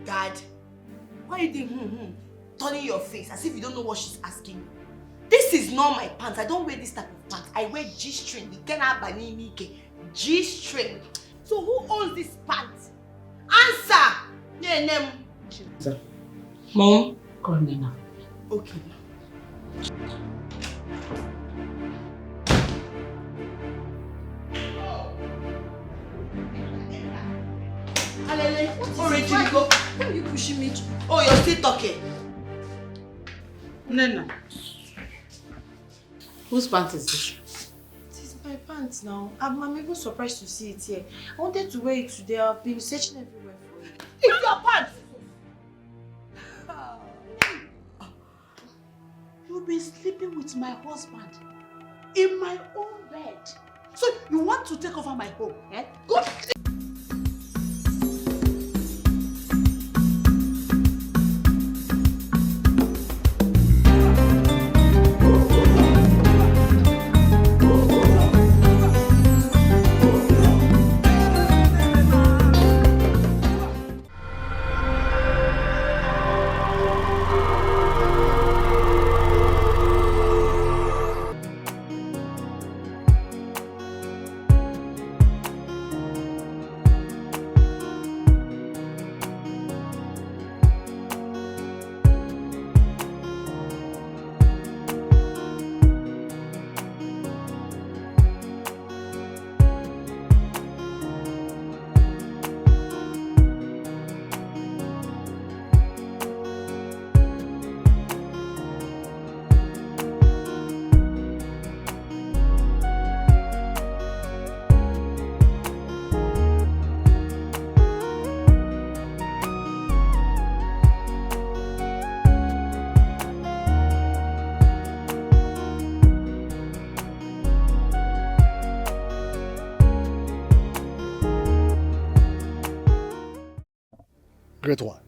Dad, why are you doing turning your face as if you don't know what she's asking you? This is not my pants. I don't wear this type of pants. I wear G-string. G-string. So who owns this pants? Answer! Yeah, name. Sir. Mom, call me now. Okay. Why are you pushing me? Oh, you're still talking. Nena. Whose pants is this? It is my pants now. I'm even surprised to see it here. I wanted to wear it today. I've been searching everywhere for it. It's your pants! You've been sleeping with my husband in my own bed. So you want to take over my home, eh? Go. Great one.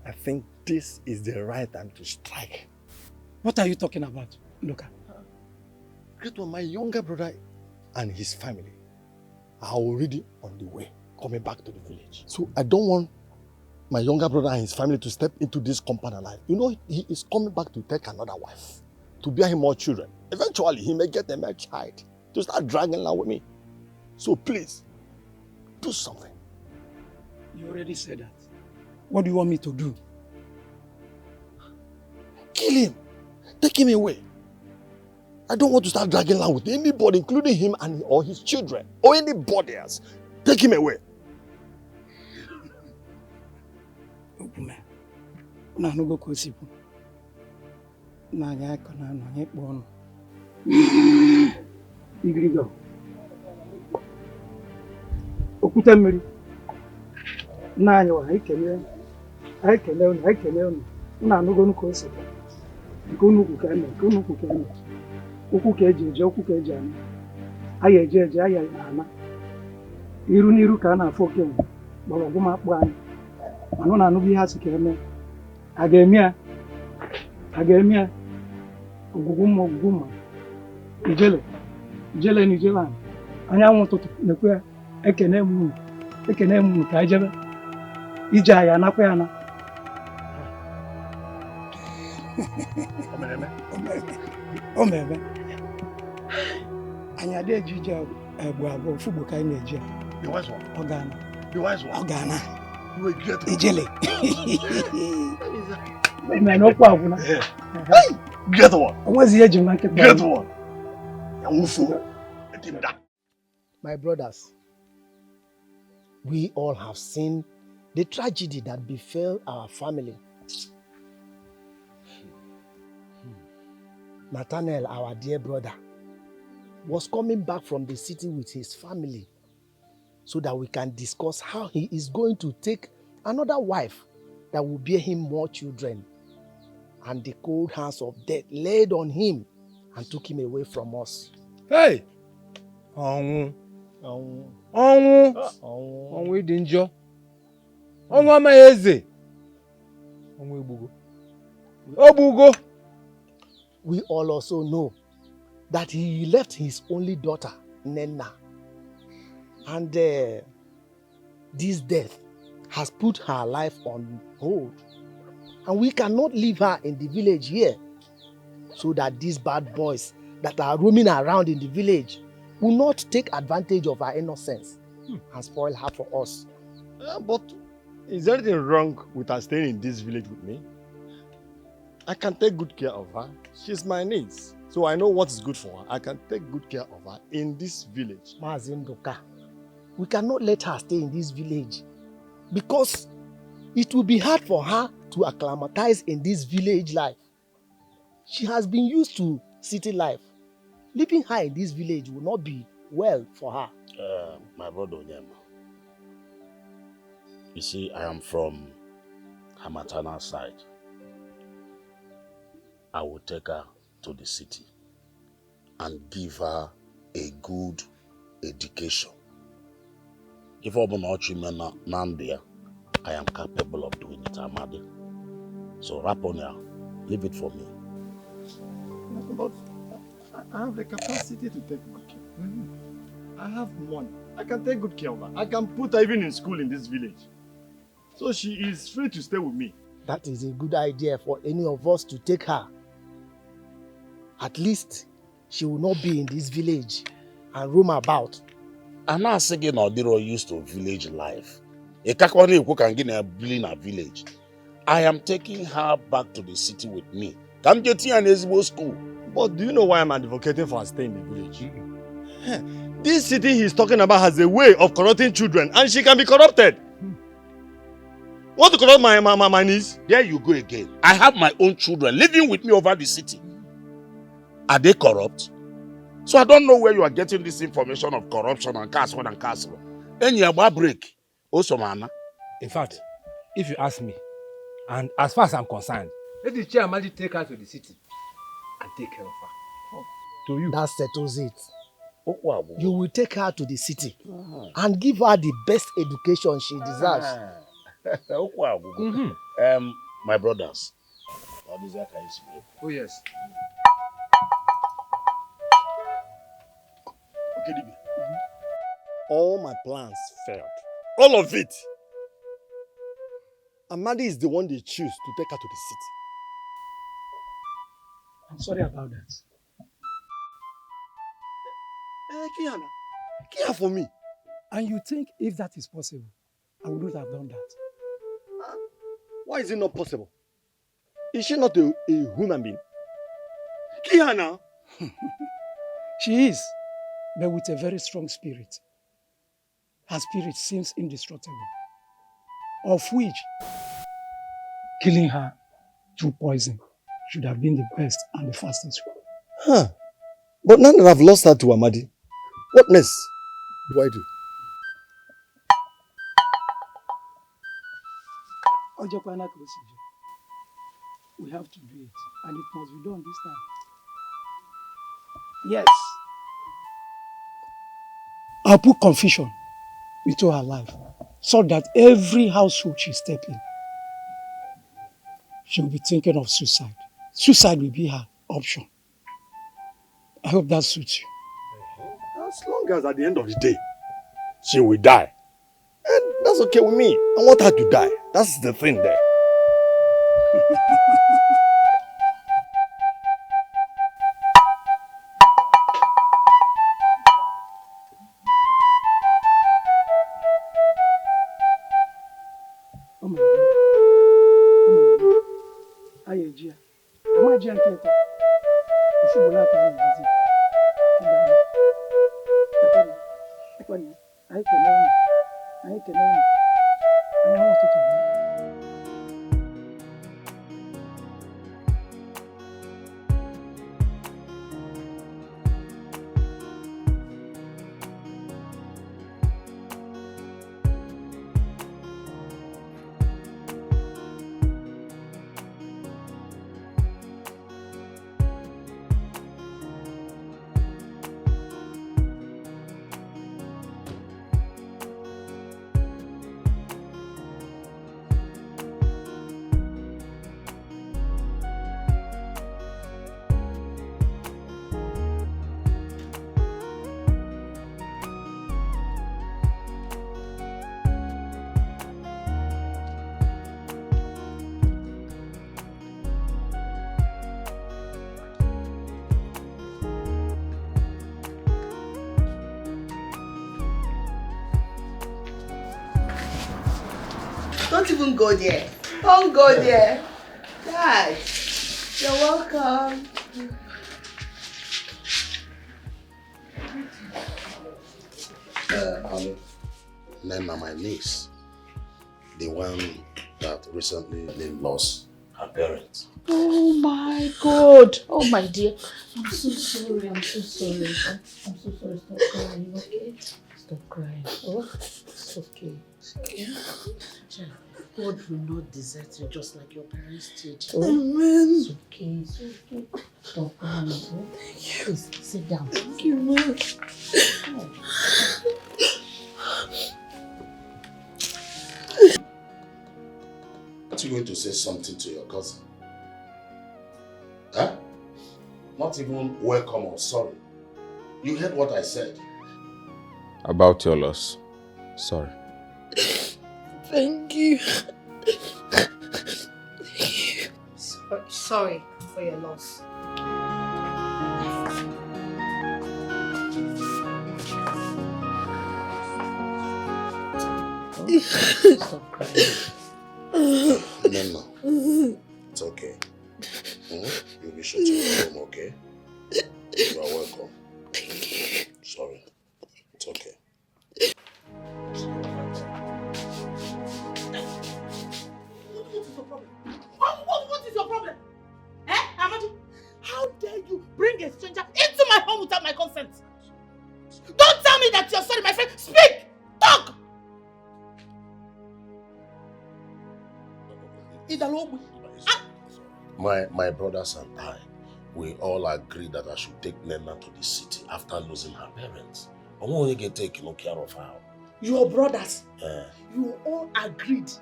I think this is the right time to strike. What are you talking about, Luka? Great one, my younger brother and his family are already on the way, coming back to the village. So I don't want my younger brother and his family to step into this compound alive. You know, he is coming back to take another wife, to bear him more children. Eventually, he may get a male child to start dragging along with me. So please, do something. You already said that. What do you want me to do? Kill him. Take him away. I don't want to start dragging along with anybody, including him and or his children, or anybody else. Take him away. Obume. Na no go kosipu. Na nya ko na no nye kpo no. Igrigo. Okuta mmiri. Na anya wa ikele unu. Na no go no kosipu. Nkunu kukane. Ukwu ka eji ana. Aya eje aya ana. Iru n'iru ka a na-afọ okenye. Gbọrọgwụ m akpụ anyị. Manụ na anụbụ ihe asị ka eme. A ga-eme ya. Ogwugwu mma. Ijele anyị. Anyanwụ ụtụtụ na-ekwe ya. Ekene m ka ejebe. Ije aya anakwa ya na. Omeme. Anya de ejije egbu abụọ fugbo ka anyị na-eje. The wise one. Ogana. The wise one. Ogana. You a great one. Ijele. Man, no problem. Hey! Great one. What's the age of my Great one. My brothers, we all have seen the tragedy that befell our family. Nathaniel, our dear brother, was coming back from the city with his family so that we can discuss how he is going to take another wife that will bear him more children. And the cold hands of death laid on him and took him away from us. Hey! Ọnwụ dị njọ. Ọnwụ amaghị eze. Ọnwụ egbugo. Ogbugo. We all also know that he left his only daughter, Nena. And this death has put her life on hold. And we cannot leave her in the village here so that these bad boys that are roaming around in the village will not take advantage of her innocence and spoil her for us. But is there anything wrong with her staying in this village with me? I can take good care of her. She's my niece. So I know what is good for her. I can take good care of her in this village. Mazindoka, we cannot let her stay in this village because it will be hard for her to acclimatize in this village life. She has been used to city life. Leaving her in this village will not be well for her. My brother Onyema, you see, I am from her maternal side. I will take her to the city and give her a good education. If I am capable of doing it, Amadi. So Raponia, leave it for me. But I have the capacity to take good care. I have money. I can take good care of her. I can put her even in school in this village. So she is free to stay with me. That is a good idea for any of us to take her. At least she will not be in this village and roam about. I'm not saying Odiro used to village life. A Kakwani who can get a in a village. I am taking her back to the city with me. Come get here in Ezbo school. But do you know why I'm advocating for her staying in the village? This city he's talking about has a way of corrupting children, and she can be corrupted. Want to corrupt my niece? There you go again. I have my own children living with me over the city. Are they corrupt? So I don't know where you are getting this information of corruption and castle and castle. Any break. Also, man. In fact, if you ask me, and as far as I'm concerned, let the chairman take her to the city and take care of her. To you. That settles it. You will take her to the city and give her the best education she deserves. My brothers. Oh yes. Okay, Dikeh. All my plans failed. All of it. Amadi is the one they choose to take her to the city. I'm sorry about that. Kihana, care for me. And you think if that is possible, I would not have done that. Why is it not possible? Is she not a human being? Kihana! She is, but with a very strong spirit. Her spirit seems indestructible, of which killing her through poison should have been the best and the fastest way. Huh. But now that I've lost her to Amadi, what next do I do? We have to do it, and it must be done this time. Yes. I'll put confusion into her life so that every household she steps in, she'll be thinking of suicide. Suicide will be her option. I hope that suits you. As long as at the end of the day, she will die. And that's okay with me. I want her to die. That's the thing there. Don't even go there. Don't go there. Dad, you're welcome. Nena, my niece, the one that recently lost her parents. Oh my God. Oh my dear. I'm so sorry. I'm so sorry. I'm so sorry. Stop crying, okay? Stop crying. Oh, it's okay. Okay. God will not desert you just like your parents did. Oh, Amen. it's okay. It's okay. Stop crying. Oh. Thank you. Please sit down. Thank you, man. Oh. Aren't you going to say something to your cousin? Huh? Not even welcome or sorry. You heard what I said. About your loss. Sorry. Thank you. Sorry for your loss. Stop crying. No. It's okay. You'll be sure to go home, okay? You are welcome. Thank you. Sorry. It's okay. What is your problem? Eh, Amadi? How dare you bring a stranger into my home without my consent? Don't tell me that you're sorry, my friend. Speak! Talk! My brothers and I, we all agreed that I should take Nena to the city after losing her parents. I want to get taken care of her. Your brothers, you all agreed. Yes.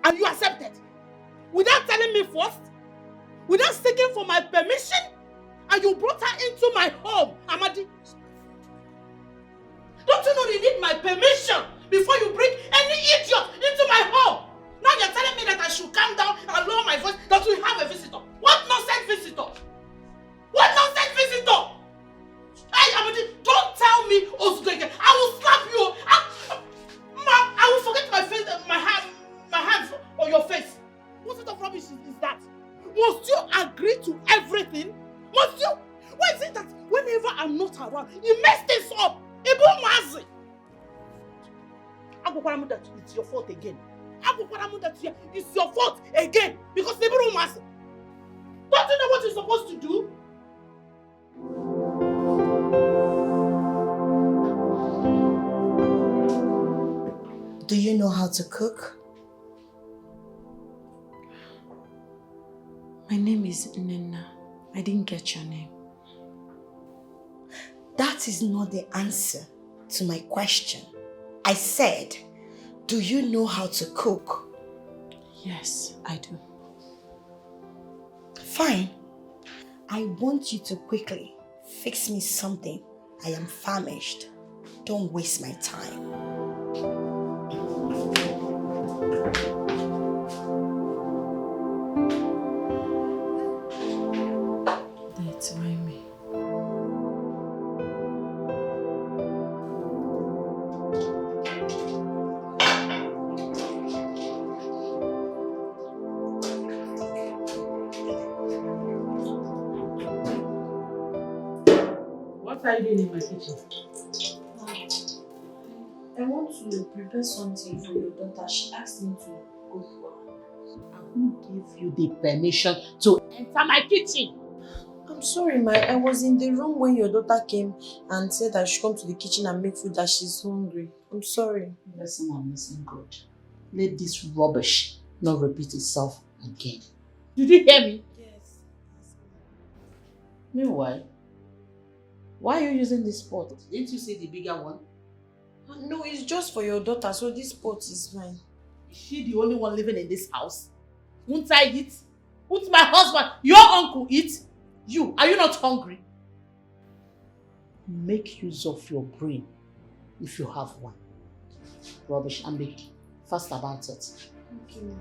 And you accepted. Without telling me first, without seeking for my permission, and you brought her into my home, Amadi. Don't you know you need my permission before you bring any idiot into my home? Now you're telling me that I should calm down and lower my voice, that we have a visitor. What nonsense visitor? What nonsense visitor? Hey, Amadi, don't tell me Ozudo. I will slap you. I will forget my face, my hands on your face. What sort of rubbish is that? Must you agree to everything? Must you? Why is it that whenever I'm not around, you mess this up? Ibu Mazi. That it's your fault again. That it's your fault again because Ibu Mazi. Don't you know what you're supposed to do? Do you know how to cook? My name is Nena. I didn't get your name. That is not the answer to my question. I said, do you know how to cook? Yes, I do. Fine. I want you to quickly fix me something. I am famished. Don't waste my time. That's why me. What are you doing in my kitchen? I want to prepare something for your daughter. She asked me to go for her. Who gave you the permission to enter my kitchen? I'm sorry, I was in the room when your daughter came and said I should come to the kitchen and make food, that she's hungry. I'm sorry. Listen, I'm listening good. Let this rubbish not repeat itself again. Did you hear me? Yes. Meanwhile, why are you using this pot? Didn't you see the bigger one? No, it's just for your daughter, so this pot is mine. Is she the only one living in this house? Won't I eat? Won't my husband, your uncle, eat? You, are you not hungry? Make use of your brain if you have one. Rubbish, and be fast about it. Thank you.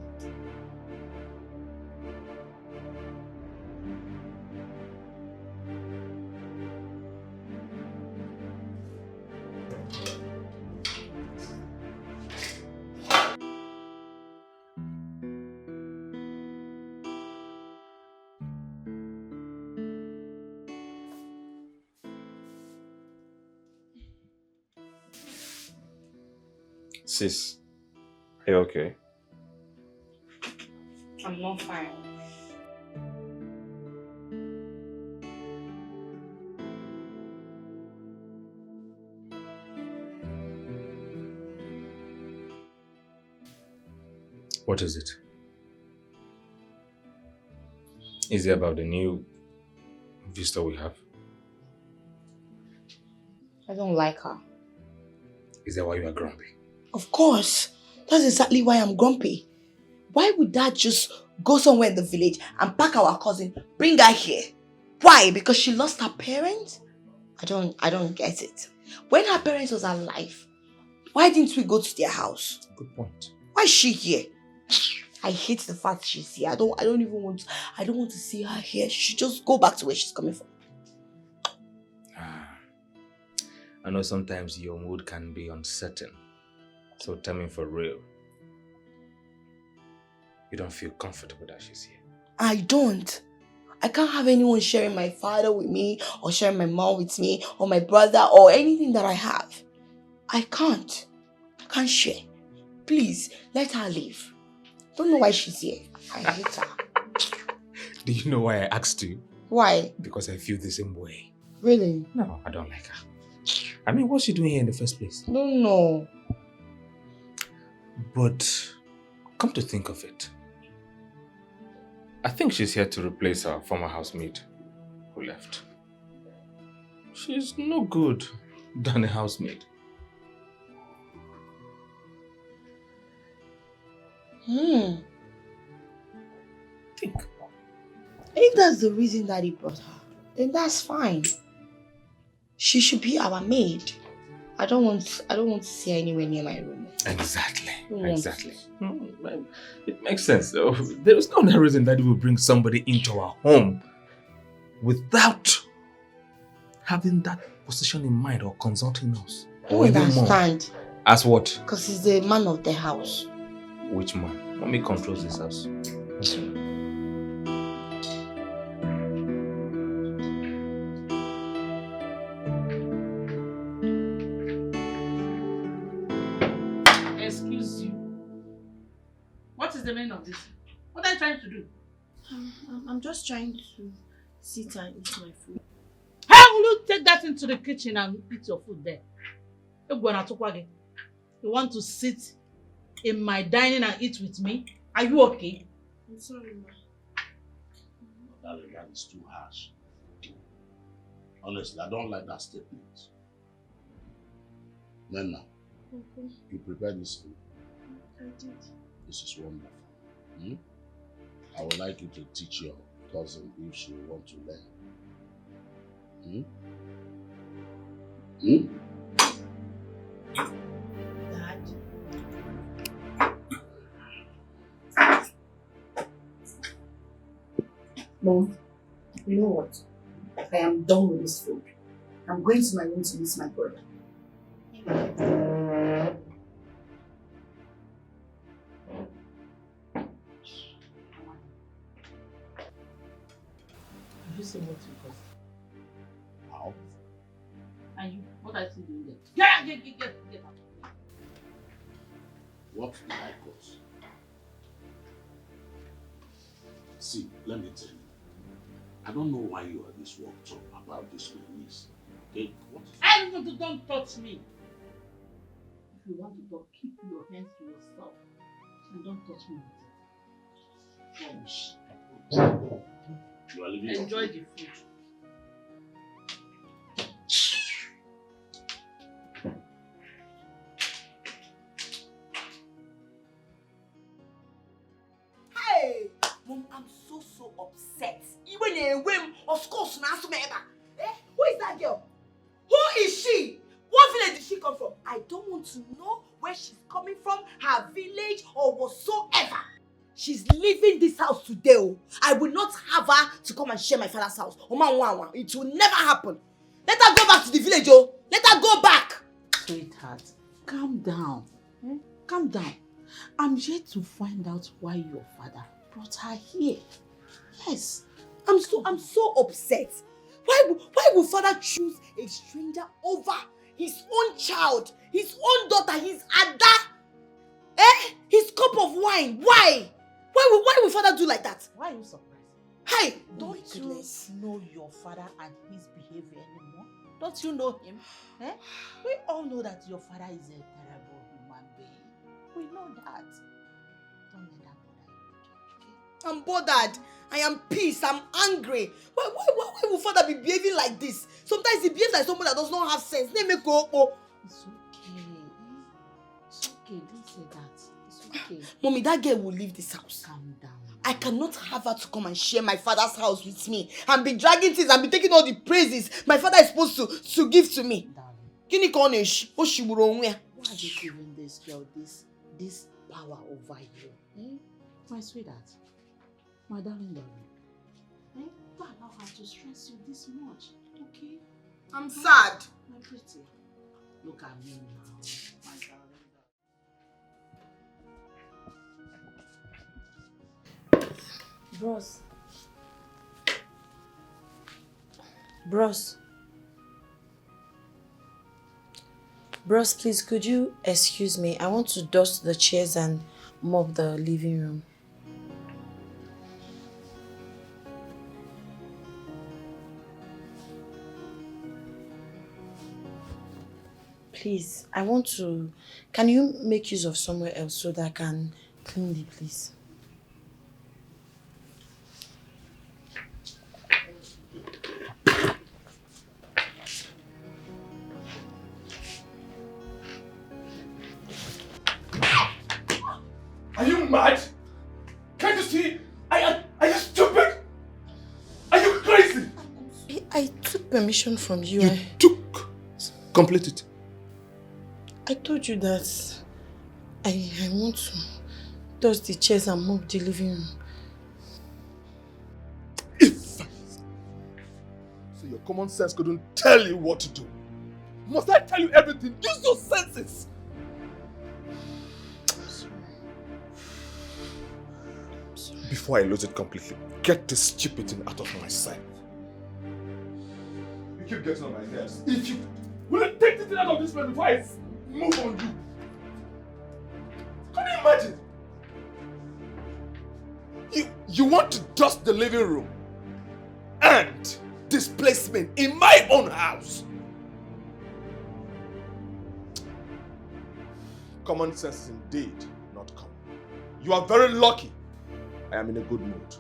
Sis, are you okay? I'm not fine. What is it? Is it about the new visitor we have? I don't like her. Is that why you are grumpy? Of course. That's exactly why I'm grumpy. Why would Dad just go somewhere in the village and pack our cousin, bring her here? Why? Because she lost her parents? I don't get it. When her parents was alive, why didn't we go to their house? Good point. Why is she here? I hate the fact she's here. I don't want to see her here. She should just go back to where she's coming from. I know sometimes your mood can be uncertain. So tell me for real. You don't feel comfortable that she's here? I don't. I can't have anyone sharing my father with me or sharing my mom with me or my brother or anything that I have. I can't. I can't share. Please, let her leave. Don't know why she's here. I hate her. Do you know why I asked you? Why? Because I feel the same way. Really? No, I don't like her. I mean, what's she doing here in the first place? No. But come to think of it, I think she's here to replace her former housemate who left. She's no good than a housemaid. Think. If that's the reason that he brought her, then that's fine. She should be our maid. I don't want to see her anywhere near my room. Exactly. It makes sense. There is no reason that we will bring somebody into our home without having that position in mind or consulting us. I don't understand. As what? Because he's the man of the house. Which man? Mommy controls this house. Excuse you. What is the meaning of this? What are you trying to do? I'm just trying to sit and eat my food. How will you take that into the kitchen and eat your food there? You want to sit in my dining and eat with me? Are you okay? I'm sorry, ma. Darling, that is too harsh. Honestly, I don't like that statement. Nana, you prepared this food? I did. This is wonderful. I would like you to teach your cousin if she wants to learn. Dad. Mom, you know what? I am done with this food. I'm going to my room to meet my brother. Have you seen what you caused? How? And you, what are you doing there? Get out. What did I cause? See, let me tell you. I don't know why you are this worked up about this my niece. Okay? What is And don't touch me. If you want to talk, keep your hands to yourself. And don't touch me with it. You are leaving. Enjoy the food. Hey! Mom, I'm so upset. Even a whim of course now. Who is that girl? Who is she? What village did she come from? I don't want to know where she's coming from, her village or whatsoever. She's leaving this house today. Oh. I will not have her to come and share my father's house. It will never happen. Let her go back to the village. Oh. Let her go back. Sweetheart, calm down. Calm down. I'm here to find out why your father brought her here. Yes. I'm so upset. Why would father choose a stranger over his own child, his own daughter, his Ada? His cup of wine. Why? Why will father do like that? Why are you surprised? Hi! Don't you know your father and his behavior anymore? Don't you know him? We all know that your father is a terrible human being. We know that. Don't let that bother you. I'm bothered. I am pissed. I'm angry. Why will father be behaving like this? Sometimes he behaves like someone that does not have sense. Let me go. It's okay. It's okay. Don't say that. It's okay. Mommy, that girl will leave this house. Calm down. I cannot have her to come and share my father's house with me and be dragging things and be taking all the praises my father is supposed to give to me. Darling. Why are you giving this girl this power over you? My sweetheart. My darling. Don't allow her to stress you this much. Okay? I'm sad. My pretty. Look at me now. My darling. Bros, please, could you excuse me? I want to dust the chairs and mop the living room. Please, can you make use of somewhere else so that I can clean the place? Are you mad? Can't you see? Are you stupid? Are you crazy? I took permission from you. You took? Complete it. I told you that I want to dust the chairs and mop the living room. So your common sense couldn't tell you what to do. Must I tell you everything? Use your senses. Before I lose it completely, get this stupid thing out of my sight. You keep getting on my nerves. If you will take this thing out of this place before I move on you. Can you imagine? You want to dust the living room and displacement in my own house. Common sense is indeed not common. You are very lucky. I am in a good mood.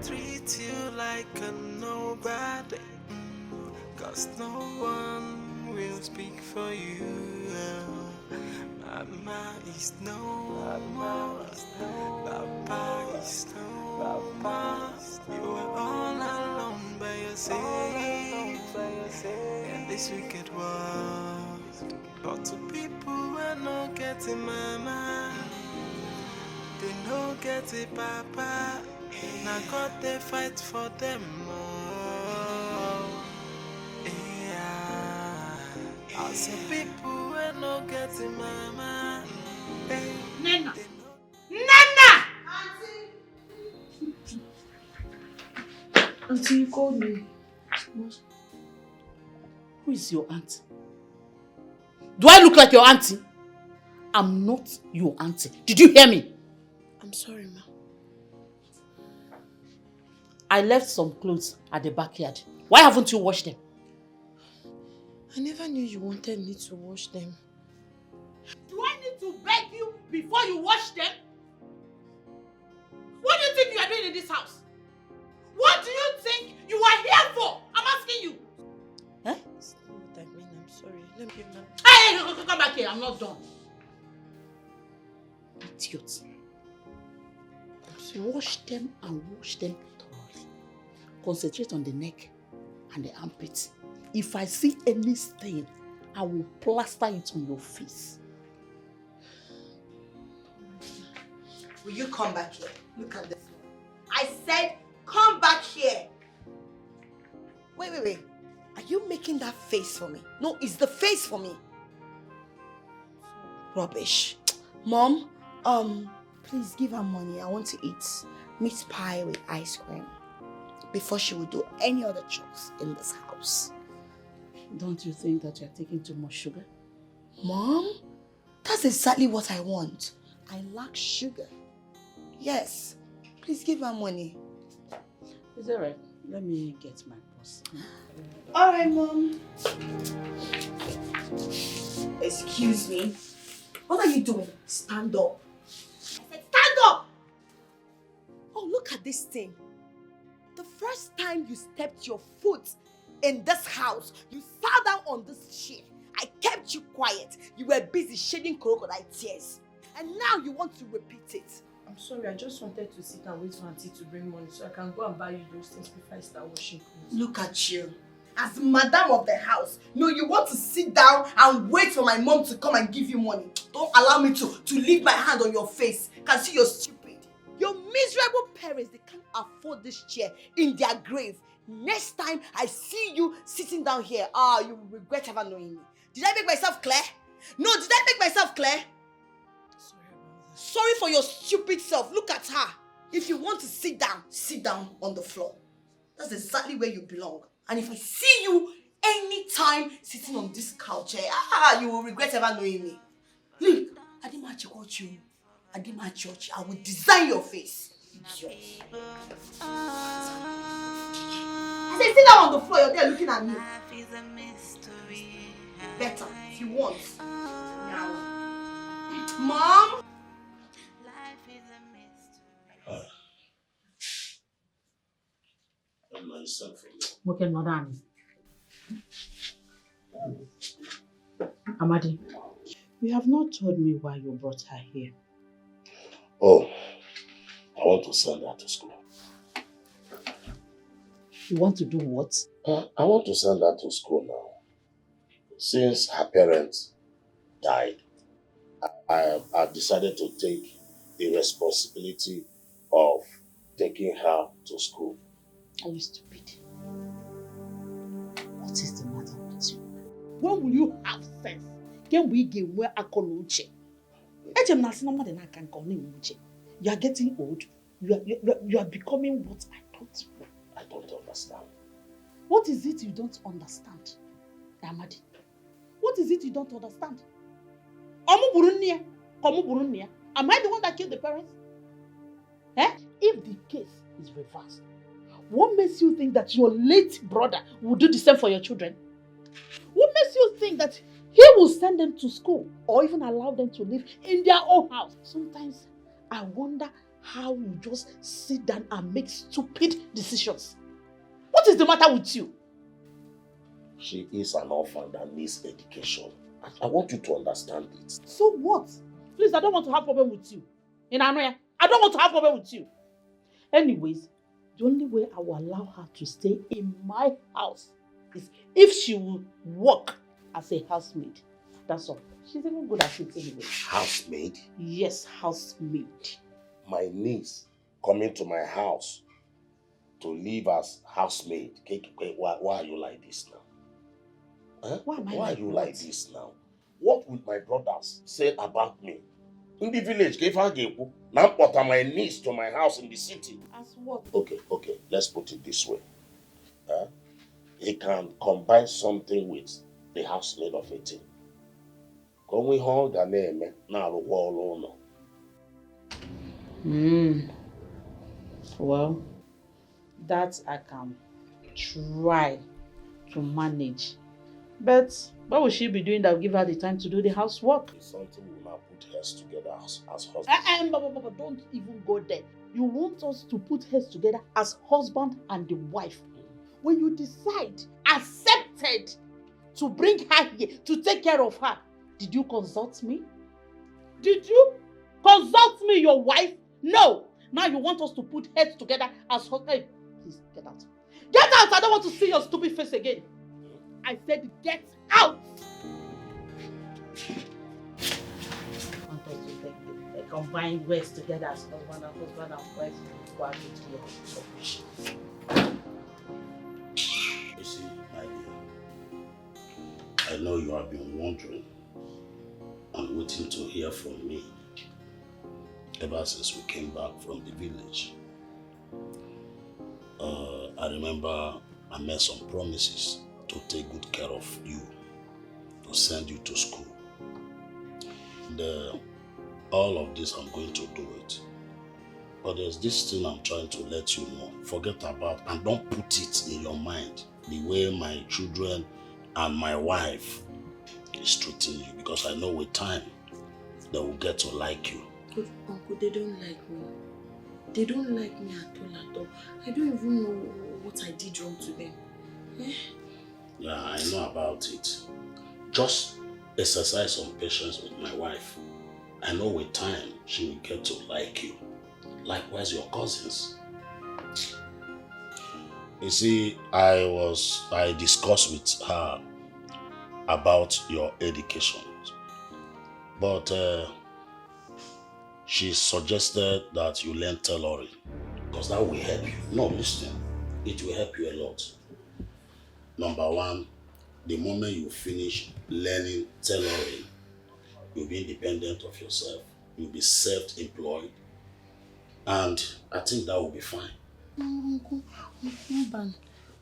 Treat you like a nobody, 'cause no one will speak for you. Mama is no more, Papa is no more. You are all alone by yourself in this wicked world. But to people who are not getting mama, they no get it papa. Now God they fight for them more. Yeah, I say people who are not getting mama. Nana! Nana! Auntie, you called me. Who is your auntie? Do I look like your auntie? I'm not your auntie. Did you hear me? I'm sorry, ma. I left some clothes at the backyard. Why haven't you washed them? I never knew you wanted me to wash them. Do I need to beg you before you wash them? What do you think you are doing in this house? What do you think you are here for? I'm asking you. That's not what I mean. I'm sorry. Let me give my... Hey, come back here. I'm not done. Idiot. Wash them and wash them thoroughly. Concentrate on the neck and the armpits. If I see any stain, I will plaster it on your face. Will you come back here? Look at this one. I said, come back here. Wait. Are you making that face for me? No, it's the face for me. Rubbish. Mom, please give her money. I want to eat meat pie with ice cream. before she will do any other chores in this house. Don't you think that you're taking too much sugar? Mom, that's exactly what I want. I lack sugar. Yes. Please give her money. Is that right? Let me get my purse. All right, Mom. Excuse me. What are you doing? Stand up. I said stand up! Oh, look at this thing. The first time you stepped your foot in this house, you sat down on this chair. I kept you quiet. You were busy shedding crocodile tears. And now you want to repeat it. I'm sorry, I just wanted to sit and wait for Auntie to bring money so I can go and buy you those things before I start washing clothes. Look at you. As madam of the house, no, you want to sit down and wait for my mom to come and give you money. Don't allow me to leave my hand on your face. Can see you're stupid. Your miserable parents, they can't afford this chair in their grave. Next time I see you sitting down here, you will regret ever knowing me. Did I make myself clear? No, did I make myself clear? Sorry for your stupid self. Look at her. If you want to sit down on the floor. That's exactly where you belong. And if I see you anytime sitting on this couch, you will regret ever knowing me. Look, I didn't match you. I didn't match you. I will design your face. Idiot. I said, sit down on the floor. You're there looking at me. Better, if you want. Now. Mom? Okay, madam. Amadi, you have not told me why you brought her here. Oh, I want to send her to school. You want to do what? I want to send her to school now. Since her parents died, I decided to take the responsibility of taking her to school. Are you stupid? What is the matter with you? When will you have sense? Can we get where I call you? You are getting old. You are becoming what I thought. I don't understand. What is it you don't understand, Amadi? What is it you don't understand? Am I the one that killed the parents? If the case is reversed, what makes you think that your late brother will do the same for your children? What makes you think that he will send them to school or even allow them to live in their own house? Sometimes I wonder how you just sit down and make stupid decisions. What is the matter with you? She is an orphan that needs education. I want you to understand it. So what? Please, I don't want to have problem with you. I don't want to have problem with you. Anyways, the only way I will allow her to stay in my house is if she will work as a housemaid. That's all. She's even good at it anyway. Housemaid? Yes, housemaid. My niece coming to my house to live as housemaid. Why are you like this now? Huh? Why are you like this now? What would my brothers say about me? In the village, now put my niece to my house in the city. As what? Okay, let's put it this way. He can combine something with the housemaid of 18. Well, that I can try to manage. But what will she be doing that will give her the time to do the housework? It's something we'll now put heads together as husband. Don't even go there. You want us to put heads together as husband and the wife. When you decide, accepted to bring her here, to take care of her, did you consult me? Did you consult me, your wife? No. Now you want us to put heads together as husband. Hey, please, get out. Get out! I don't want to see your stupid face again. I said get out! I want us to take combine words together as husband and wife. You see, my dear, I know you have been wondering and waiting to hear from me ever since we came back from the village. I remember I made some promises to take good care of you, to send you to school. All of this, I'm going to do it. But there's this thing I'm trying to let you know. Forget about, and don't put it in your mind, the way my children and my wife is treating you. Because I know with time, they will get to like you. But Uncle, they don't like me. They don't like me at all. I don't even know what I did wrong to them. Eh? Yeah, I know about it. Just exercise some patience with my wife. I know with time, she will get to like you. Likewise, your cousins. You see, I discussed with her about your education. But she suggested that you learn tailoring. Because that will help you. No, listen. It will help you a lot. Number one, the moment you finish learning tailoring, you'll be independent of yourself. You'll be self-employed. And I think that will be fine.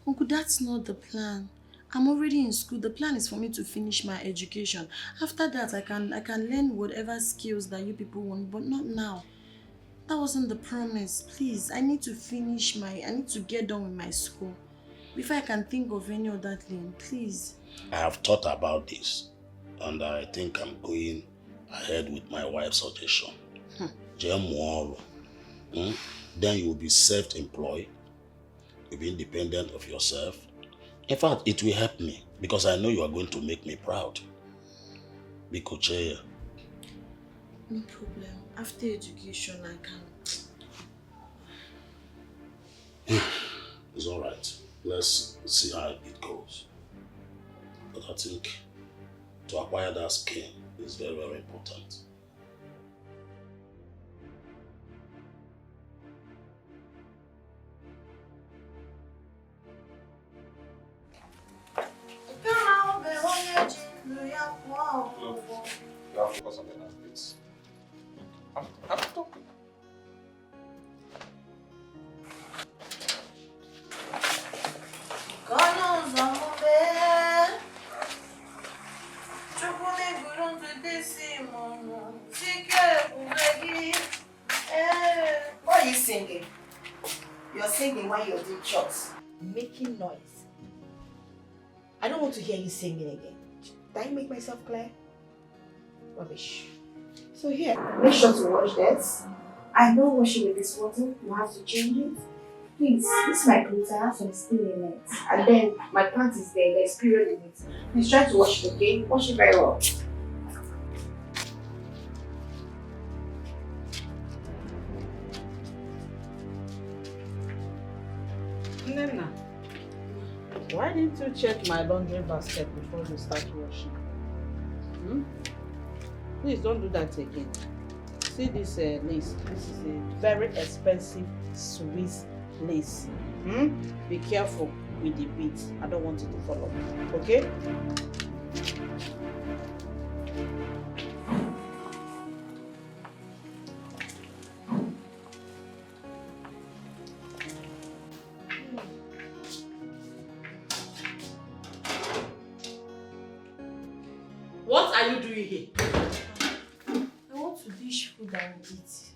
Uncle, that's not the plan. I'm already in school. The plan is for me to finish my education. After that, I can learn whatever skills that you people want, but not now. That wasn't the promise. Please, I need to get done with my school before I can think of any other thing. Please. I have thought about this, and I think I'm going ahead with my wife's suggestion. Then you will be self-employed. You'll be independent of yourself. In fact, it will help me because I know you are going to make me proud. Bikoche. No problem. After education, I can. It's all right. Let's see how it goes. But I think to acquire that skill is very, very important. Look, you have to focus on the last bits. I'm talking. Why are you singing? You're singing while you're doing shots, making noise. I don't want to hear you singing again. Did I make myself clear? Rubbish. So here, make sure to wash this. I know washing with this water, you have to change it. Please, this is my clothes, I have some stain in it. And then my pants is there, there's period in it. Please try to wash it, okay? Wash it very well. Nena, why didn't you check my laundry basket before you start washing? Please don't do that again. See this lace. This is a very expensive Swiss lace. Be careful with the beads. I don't want it to fall off. Okay? What are you doing here? I want to dish food and eat.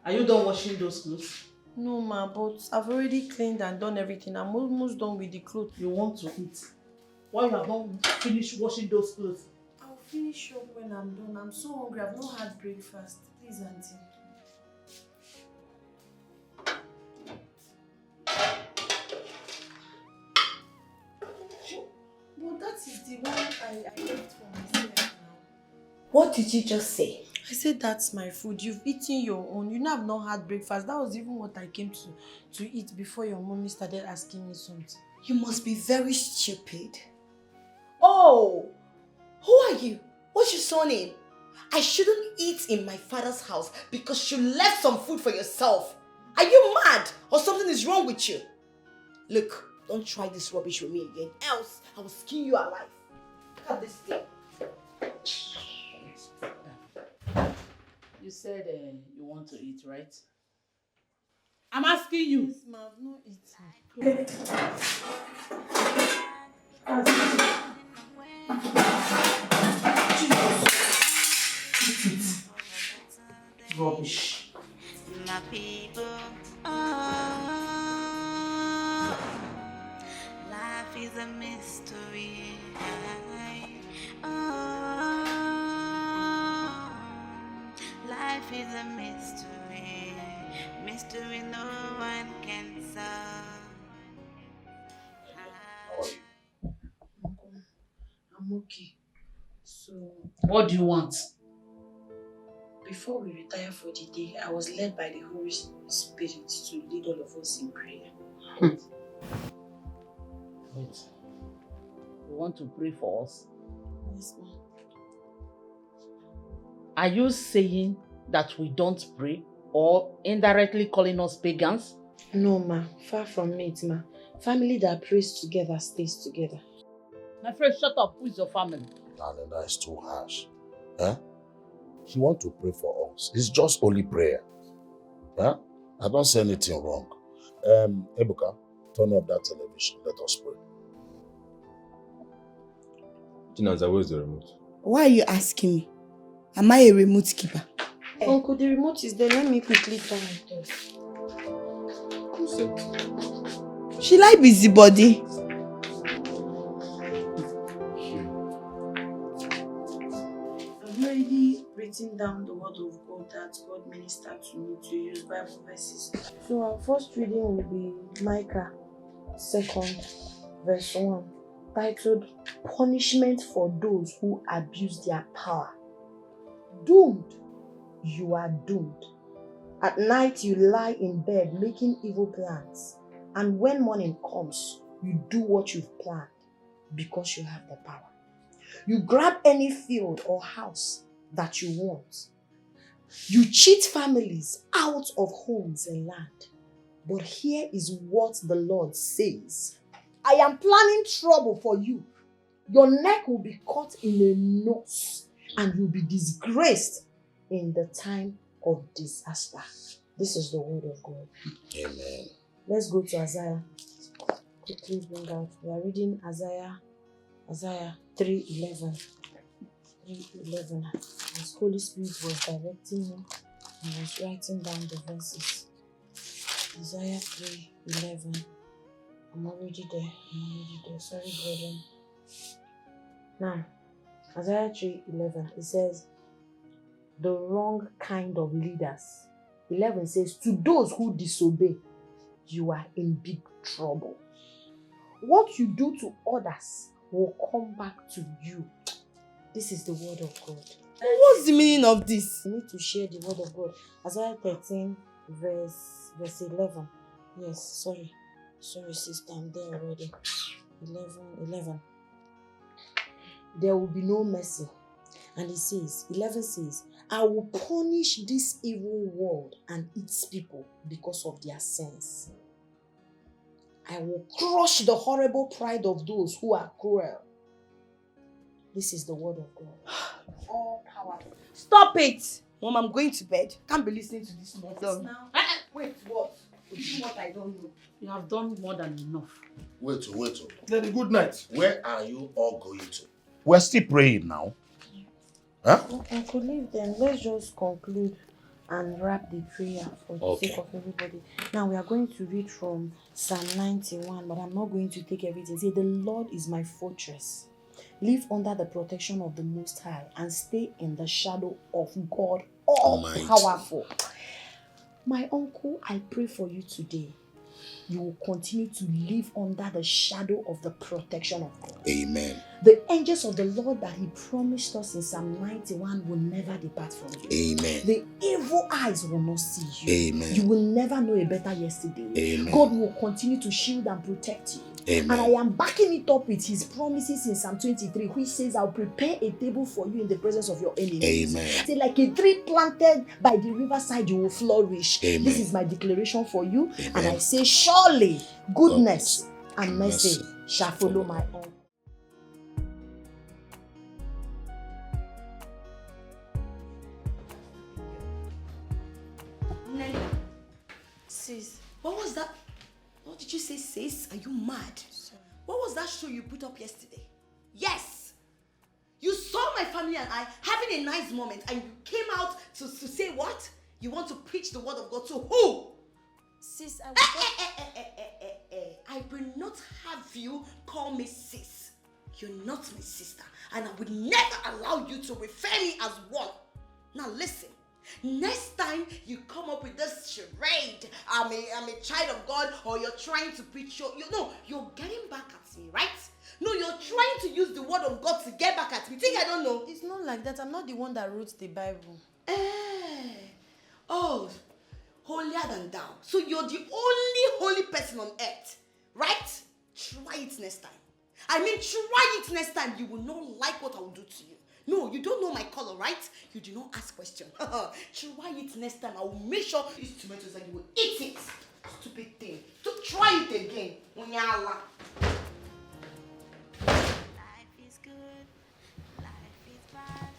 Are you done washing those clothes? No, ma, but I've already cleaned and done everything. I'm almost done with the clothes. You want to eat? Why you have not finished washing those clothes? I'll finish up when I'm done. I'm so hungry. I've not had breakfast. Please, auntie. But that is the one I left for myself now. What did you just say? I said that's my food. You've eaten your own. You know I've not had breakfast. That was even what I came to eat before your mommy started asking me something. You must be very stupid. Oh, who are you? What's your surname? I shouldn't eat in my father's house because you left some food for yourself. Are you mad or something is wrong with you? Look, don't try this rubbish with me again, else I will skin you alive. Look at this thing. You said you want to eat, right? I'm asking you. Yes, ma, I've not eaten. Rubbish. My people, life is a mystery. Life is a mystery. Mystery no one can solve. I'm okay. So, What do you want? before we retire for the day, I was led by the Holy Spirit to lead all of us in prayer. Wait. You want to pray for us? Yes, ma'am. Are you saying that we don't pray or indirectly calling us pagans? No, ma. Far from it, ma. Family that prays together stays together. My friend, shut up. Who is your family? Darling, that is too harsh. Huh? He want to pray for us. It's just only prayer. Huh? I don't say anything wrong. Ebuka, turn off that television. Let us pray. Chinaza, where's the remote? Why are you asking me? Am I a remote keeper? Uncle, the remote is there. Let me quickly turn it off. Who said? She like busybody. I've already written down the word of God that God ministered to me to use Bible verses. So our first reading will be Micah 2 verse 1, titled Punishment for Those Who Abuse Their Power. Doomed. You are doomed. At night you lie in bed making evil plans, and when morning comes, you do what you've planned because you have the power. You grab any field or house that you want. You cheat families out of homes and land. But here is what the Lord says. I am planning trouble for you. Your neck will be caught in a noose and you'll be disgraced in the time of disaster. This is the word of God. Amen. Let's go to Isaiah. Quickly bring out. We are reading Isaiah 3:11. 3:11. As Holy Spirit was directing me, I was writing down the verses. Isaiah 3:11. I'm already there. Sorry, brethren. Now, Isaiah 3:11. It says, the wrong kind of leaders. 11 says, to those who disobey, you are in big trouble. What you do to others will come back to you. This is the word of God. What's the meaning of this? You need to share the word of God. Isaiah 13 verse 11. Yes, sorry sister, I'm there already. 11. There will be no mercy. And it says, 11 says, I will punish this evil world and its people because of their sins. I will crush the horrible pride of those who are cruel. This is the word of God. All powerful. Stop it! Mom, I'm going to bed. Can't be listening to this nonsense. Now, Wait, what? Do what I don't know. You have done more than enough. Wait. Then good night. Where are you all going to? We're still praying now. Huh? Uncle, leave them. Let's just conclude and wrap the prayer for the sake of everybody. Now we are going to read from Psalm 91, but I'm not going to take everything. Say, the Lord is my fortress. Live under the protection of the Most High and stay in the shadow of God all-powerful. My uncle, I pray for you today. You will continue to live under the shadow of the protection of God. Amen. The angels of the Lord that He promised us in Psalm 91 will never depart from you. Amen. The evil eyes will not see you. Amen. You will never know a better yesterday. Amen. God will continue to shield and protect you. Amen. And I am backing it up with His promises in Psalm 23, which says, I'll prepare a table for you in the presence of your enemies. Amen. Say, like a tree planted by the riverside, you will flourish. Amen. This is my declaration for you. Amen. And I say, surely goodness and mercy shall follow my own. Sis, What was that? What did you say, sis? Are you mad? Sorry. What was that show you put up yesterday? Yes! You saw my family and I having a nice moment and you came out to say what? You want to preach the word of God to who? Sis, I I will not have you call me sis. You're not my sister and I would never allow you to refer me as one. Now listen. Next time you come up with this charade, I'm a child of God, or you're trying to preach you're getting back at me, right? No, you're trying to use the word of God to get back at me. Think I don't know? It's not like that. I'm not the one that wrote the Bible. Oh, holier than thou. So you're the only holy person on earth, right? Try it next time. I mean, try it next time. You will not like what I will do to you. No, you don't know my color, right? You do not ask questions. Try it next time. I will make sure these tomatoes and you will eat it. Stupid thing. So try it again. Onyala. Life is good. Life is bad.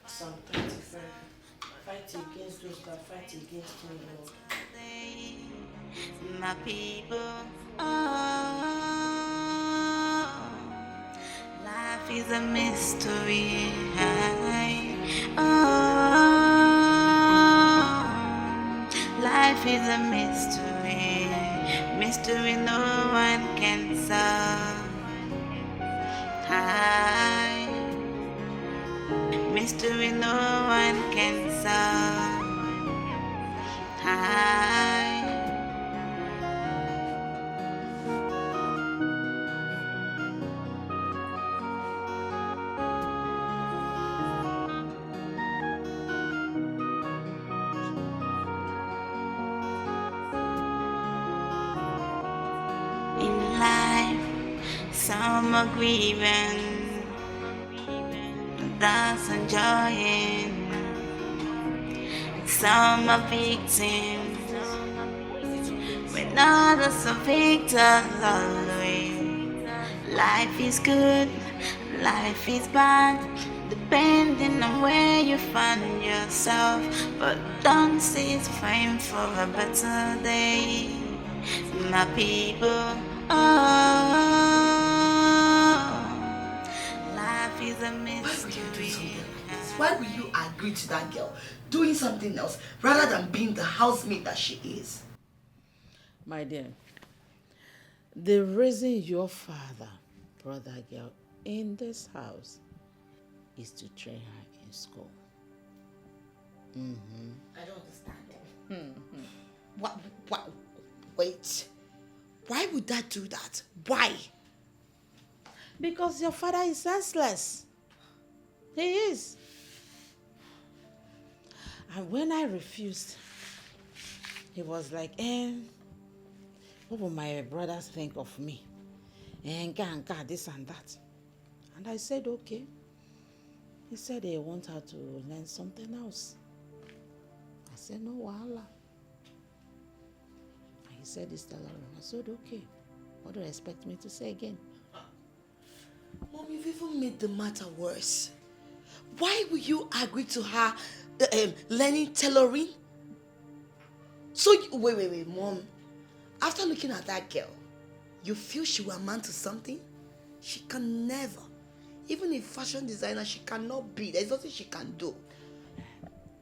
Psalm 25. Fight against those that fight against me, Lord. My people, life is a mystery. Life is a mystery. Mystery no one can solve. Mystery no one can solve. In life, some are grieving, others enjoying. Some are victims, when others are victors always. Life is good, life is bad, depending on where you find yourself. But don't cease praying for a better day, my people. Life is a mystery. Why will you agree to that girl doing something else rather than being the housemaid that she is? My dear, the reason your father brought that girl in this house is to train her in school. I don't understand. What? Wait. Why would that do that? Why? Because your father is senseless. He is. And when I refused, he was like, what will my brothers think of me? And this and that. And I said, okay. He said they want her to learn something else. I said, no, wahala. And he said, it's tailoring. I said, okay. What do you expect me to say again? Mom, you've even made the matter worse. Why will you agree to her learning tailoring? So, wait, Mom. After looking at that girl, you feel she will amount to something? She can never. Even a fashion designer, she cannot be. There's nothing she can do.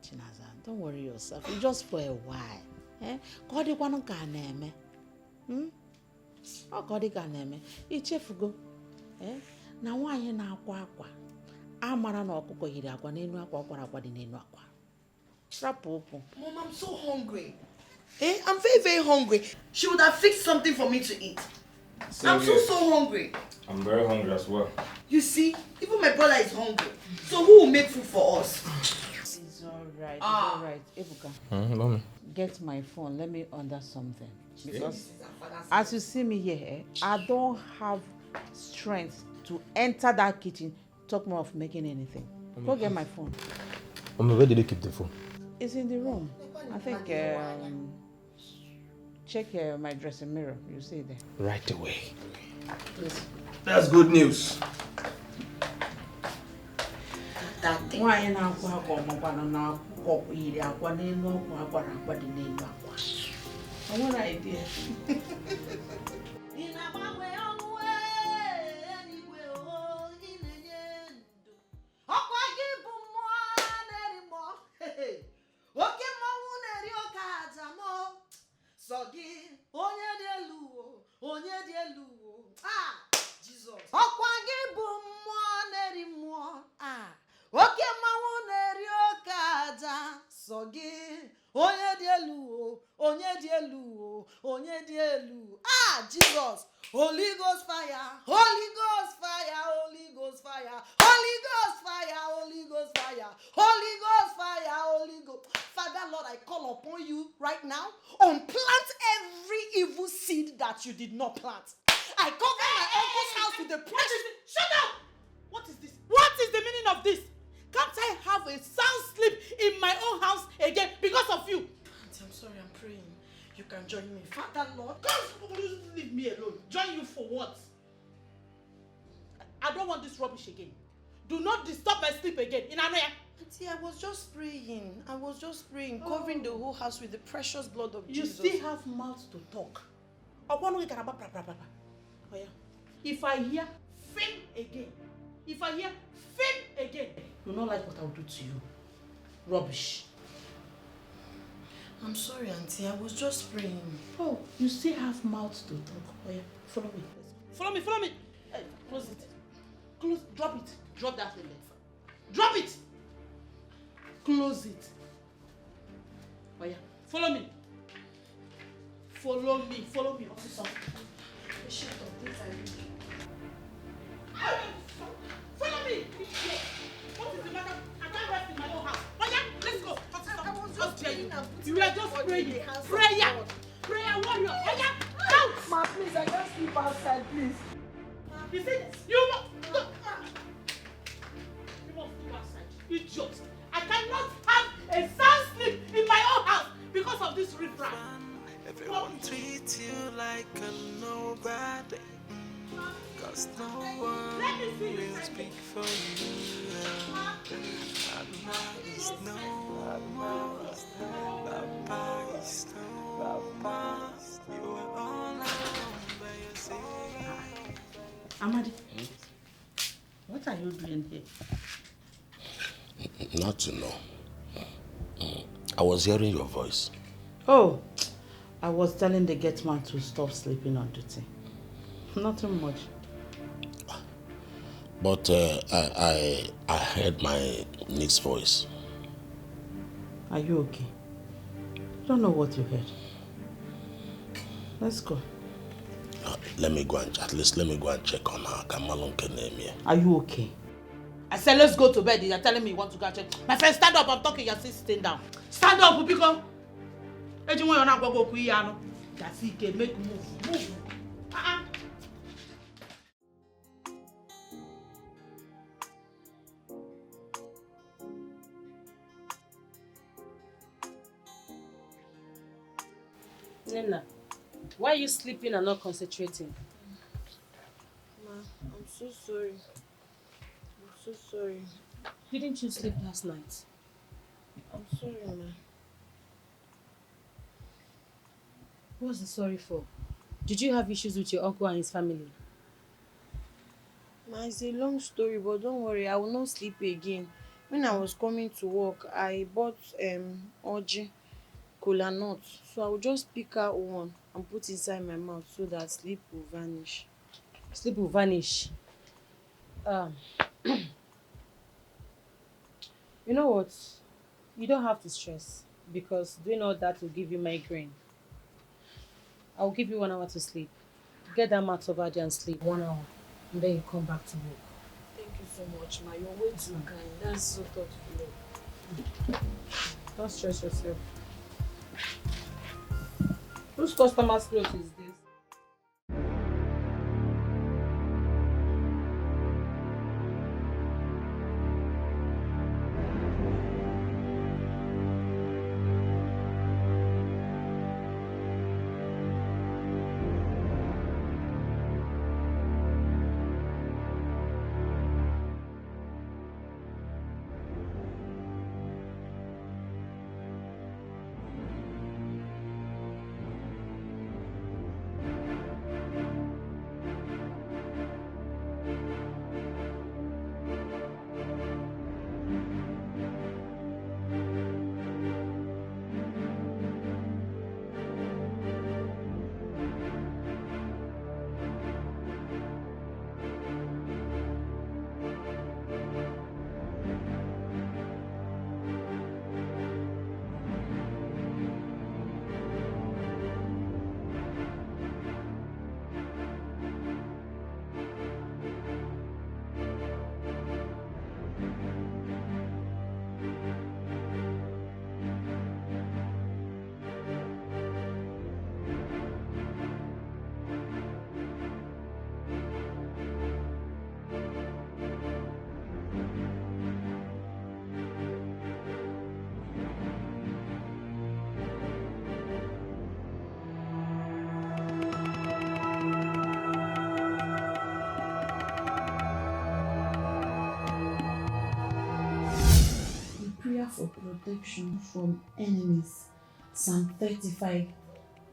Chinaza, don't worry yourself. It's just for a while. God, you want to go. Oh, God, you can. It's a go. Now, why you na akwa? Amara no ọkụkọ yiri akwa n'enu akwa ọkwara akwa dị n'enu akwa. Mom, I'm so hungry. I'm very, very hungry. She would have fixed something for me to eat. I'm so hungry. I'm very hungry as well. You see, even my brother is hungry. So who will make food for us? It's alright. It's alright. Ebuka. Mommy. Get my phone. Let me order something. Because as you see me here, I don't have strength to enter that kitchen. Talk more of making anything. Go get my phone. Mommy, where did they keep the phone? It's in the room. I think, check my dressing mirror. You see it there. Right away. Please. That's good news. That thing. Why you now go now? Oh, you are one in no one, what the name was. What idea? In a way, anyway, oh, in a end. I give one anymore. Okay, my one at your cards, I'm Sogi, onye dielu. Ah, Jesus. Okwagi bu mo. Ah. Oke mawo neri okaja. Sogi, onye dielu. Ah, Jesus. Holy Ghost fire. Holy Ghost fire. Holy Ghost fire. Holy Ghost fire. Holy Ghost fire. Holy Ghost fire. Holy Ghost. Father, Lord, I call upon you right now. Unplant every evil seed that you did not plant. I cover my uncle's house with the precious. Shut up! What is this? What is the meaning of this? Can't I have a sound sleep in my own house again because of you? Auntie, I'm sorry, I'm praying. You can join me. Father, Lord, God, leave me alone. Join you for what? I don't want this rubbish again. Do not disturb my sleep again. In Anoya. Auntie, I was just praying, covering the whole house with the precious blood of Jesus. You still have mouth to talk. Oh yeah. If I hear fame again, you don't like what I'll do to you. Rubbish. I'm sorry, Auntie. I was just praying. Oh, you still have mouth to talk. Oh yeah, follow me. Follow me. Hey, close it. Drop it. Drop that thing. Drop it. Close it. Oh yeah, follow me. Follow me. Officer. Shut up, this I read. Follow me. What is the matter? I can't rest in my own house. Oh yeah, let's go. I was just praying. You were just praying. Prayer warrior. Oh yeah, out. Ma, please, I can't sleep outside, please. You see, you must sleep outside. Idiot. I cannot have a sound sleep in my own house because of this riffraff. Everyone treats you like a nobody, cause no one will speak for you. Mama is no more, Papa is no more. You are all alone by yourself. Amadi, what are you doing here? Not to know. I was hearing your voice. Oh, I was telling the gate man to stop sleeping on duty. Nothing much. But I heard my niece's voice. Are you okay? I don't know what you heard. Let's go. Let me go and check on her. Are you okay? I said let's go to bed. You're telling me you want to go and check. My friend, stand up. I'm talking. You're still sitting down. Stand up, Upiko. Make move. Nena, why are you sleeping and not concentrating? Ma, I'm so sorry. Didn't you sleep last night? I'm sorry, ma. What's the sorry for? Did you have issues with your uncle and his family? Ma, it's a long story, but don't worry, I will not sleep again. When I was coming to work, I bought orji, cola nut. So I will just pick out one and put inside my mouth so that sleep will vanish. Sleep will vanish. You know what? You don't have to stress because doing all that will give you migraine. I will give you 1 hour to sleep. Get that mat over there and sleep 1 hour. And then you come back to work. Thank you so much, ma. You're way too kind. That's so thoughtful. Don't stress yourself. Whose customer's clothes is this? for protection from enemies. Psalm 35.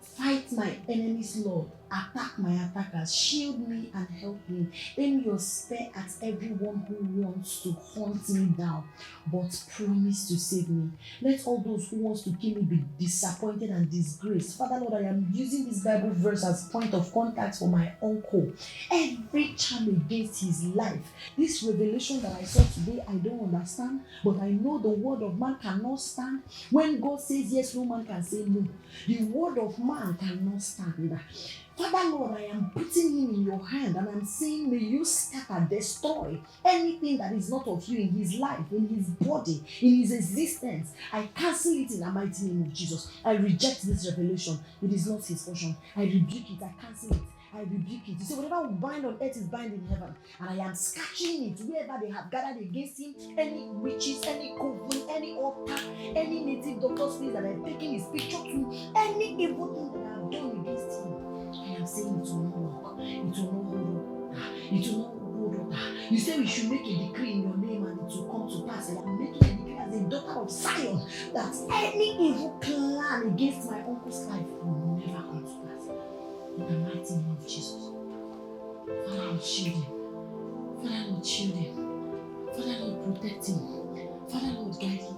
Fight my enemies, Lord. Attack my attackers. Shield me and help me. Aim your spear at everyone who wants to hunt me down, but promise to save me. Let all those who want to kill me be disappointed and disgraced. Father Lord, I am using this Bible verse as point of contact for my uncle. Every charm against his life. This revelation that I saw today, I don't understand, but I know the word of man cannot stand. When God says yes, no man can say no. The word of man cannot stand. Father Lord, I am putting him in your hand and I'm saying, may you scatter, destroy anything that is not of you in his life, in his body, in his existence. I cancel it in the mighty name of Jesus. I reject this revelation. It is not his portion. I rebuke it. I cancel it. I rebuke it. You see, whatever we bind on earth is bound in heaven. And I am scratching it wherever they have gathered against him. Any witches, any coven, any altar, any native doctor's place that I've taken his picture to, any evil thing that I have done against him. I am saying it will not work. It will not hold up. It will not hold up. You say we should make a decree in your name and it will come to pass. And I'm making a decree as a daughter of Zion that any evil plan against my uncle's life will never come to pass. In the mighty name of Jesus. Father Lord, shield him. Father Lord, shield him. Father Lord, protect him. Father Lord, guide him.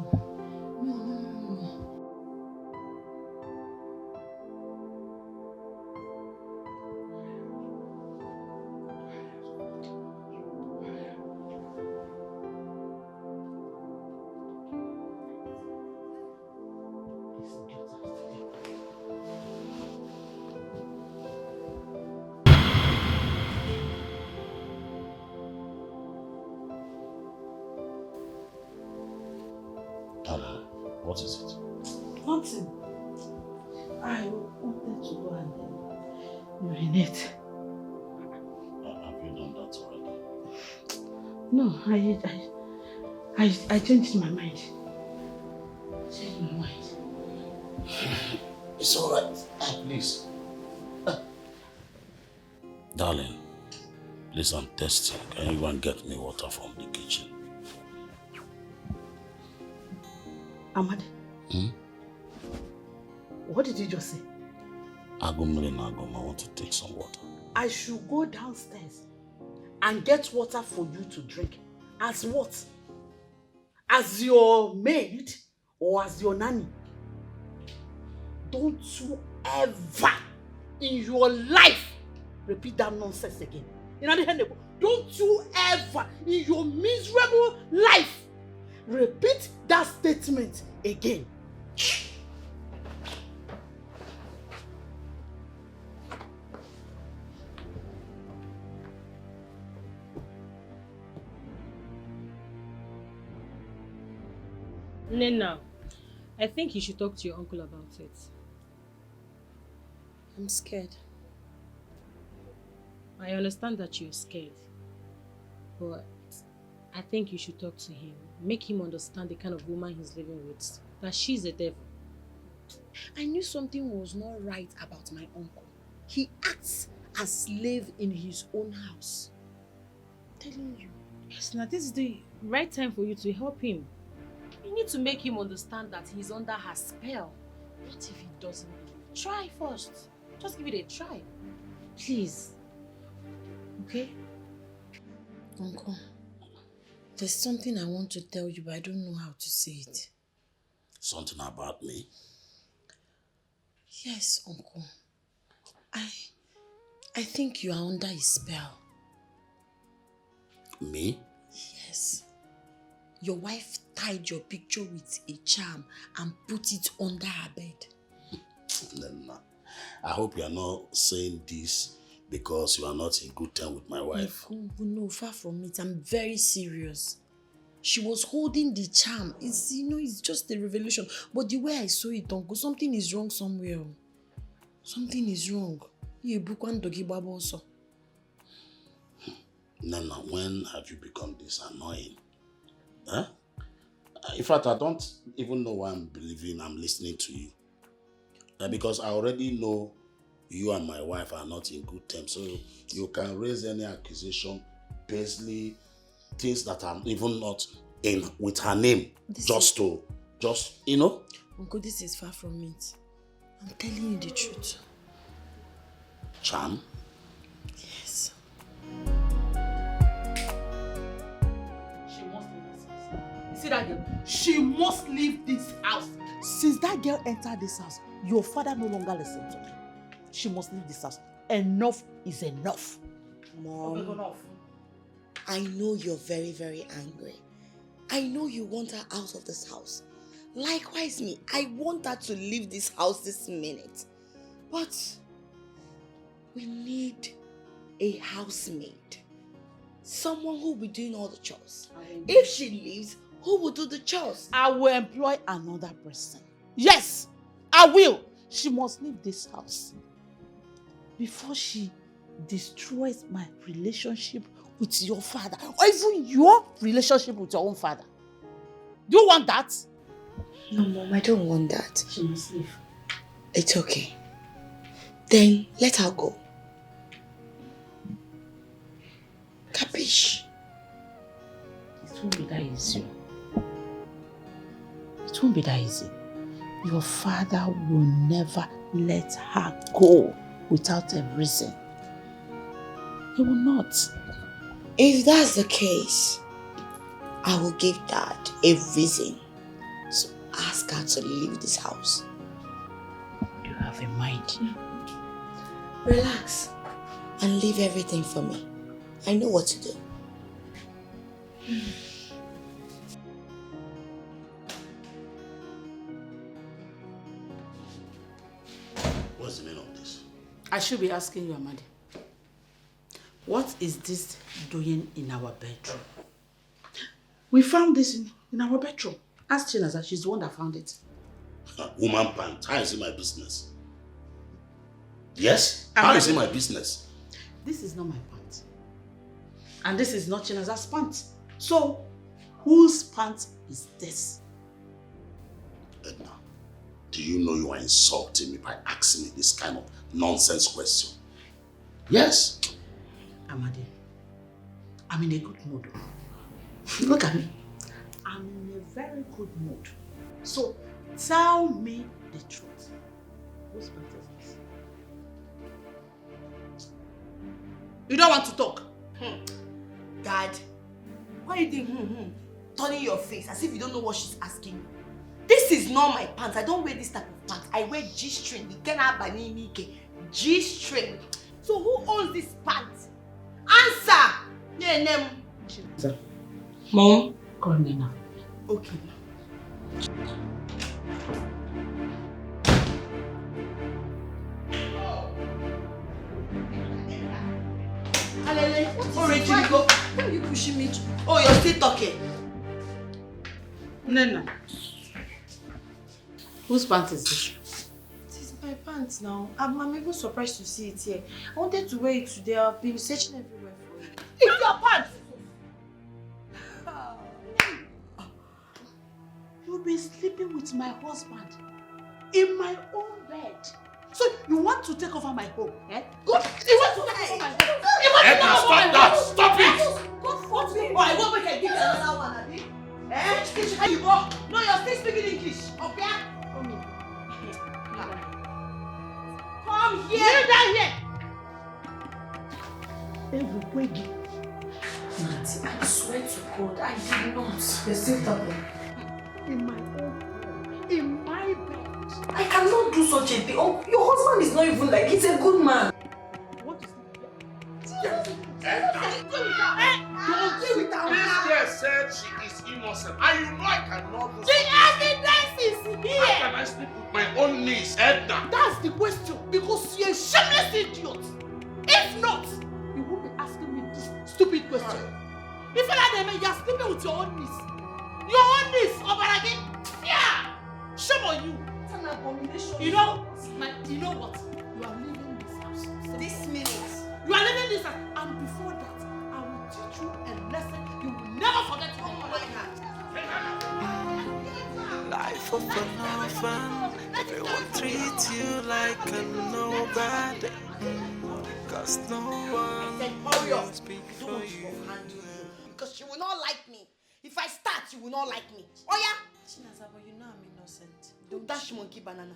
No. What is it? Nothing. I wanted to go and urinate. Have you done that already? No, I changed my mind. Changed my mind. It's alright. Please. Darling, please, I'm thirsty. Can you go and get me water from the kitchen? Amadi. What did you just say? I want to take some water. I should go downstairs and get water for you to drink. As what? As your maid or as your nanny? Don't you ever in your life repeat that nonsense again. Don't you ever in your miserable life repeat that statement again. Nena, I think you should talk to your uncle about it. I'm scared. I understand that you're scared, but I think you should talk to him. Make him understand the kind of woman he's living with. That she's a devil. I knew something was not right about my uncle. He acts as slave in his own house. I'm telling you. Yes, now this is the right time for you to help him. You need to make him understand that he's under her spell. What if he doesn't believe? Try first. Just give it a try. Please. Okay? Uncle, there's something I want to tell you, but I don't know how to say it. Something about me? Yes, Uncle. I think you are under his spell. Me? Yes. Your wife tied your picture with a charm and put it under her bed. I hope you are not saying this because you are not in good time with my wife. No, far from it. I'm very serious. She was holding the charm. It's just a revelation. But the way I saw it, Uncle, something is wrong somewhere. Something is wrong. Nana, when have you become this annoying? Huh? In fact, I don't even know why I'm believing I'm listening to you. Because I already know you and my wife are not in good terms. So you can raise any accusation, basically things that are even not in with her name you know? Uncle, this is far from it. I'm telling you the truth. Charm? Yes. She must leave this house. You see that girl? She must leave this house. Since that girl entered this house, your father no longer listens to me. She must leave this house. Enough is enough. Mom, Okay, enough. I know you're very, very angry. I know you want her out of this house. Likewise me, I want her to leave this house this minute. But we need a housemaid. Someone who will be doing all the chores. If she leaves, who will do the chores? I will employ another person. Yes, I will. She must leave this house before she destroys my relationship with your father, or even your relationship with your own father. Do you want that? No, Mom, I don't want that. She must leave. It's okay. Then let her go. Capiche? It won't be that easy. It won't be that easy. Your father will never let her go without a reason. He will not. If that's the case, I will give Dad a reason. So ask her to leave this house. You have a mind. Relax and leave everything for me. I know what to do. What's the meaning of this? I should be asking you, Amadi. What is this doing in our bedroom? We found this in our bedroom. Ask Chinaza, she's the one that found it. Woman pant, how is it my business? Yes? How is it my business? This is not my pant. And this is not Chinaza's pant. So, whose pant is this? Edna, do you know you are insulting me by asking me this kind of nonsense question? Yes. Amadi, I'm in a good mood. Look at me. I'm in a very good mood. So, tell me the truth. Whose pant is this? You don't want to talk? Dad, why are you doing turning your face as if you don't know what she's asking you? This is not my pants. I don't wear this type of pants. I wear G-string. G-string. So who owns this pants? Answer! Yeah, Sir. Mom? Call me now. Okay. Why are you pushing me to? Oh, you're still talking? Nena. Whose pants is this? This is my pants now. I'm even surprised to see it here. I wanted to wear it today. I've been searching everywhere for it. It's your pants! You've been sleeping with my husband in my own bed. So you want to take over my home, eh? Go! You want to take over my home? Edna, stop that! Stop it! God forbid! Oh, I won't make a give another one, Abi. Eh? Teach how you go. No, you're still speaking English. Okay? Come here. Come here! Kneel down here! Everybody. Nancy, I swear to God, I did not. You're still talking. In my own home, in my bed. I cannot do such a thing. Oh, your husband is not even like, he's a good man. What is This girl said she is innocent, and you know I cannot do the evidence is here! How can I sleep with my own niece, Edna? That's the question, because you're a shameless idiot. If not, you won't be asking me this stupid question. If you're sleeping with your own niece. Your own niece, Obaragi. Yeah! Shame on you. It's an abomination. You know what? You are leaving this house. This minute. You are leaving this house. And before that, I will teach you a lesson you will never forget. Life of an orphan, everyone treats you like a nobody. Cause no one will speak for you. Because she will not like me. If I start, you will not like me. Oh yeah? Chinaza, but you know I'm innocent. Don't dash monkey banana.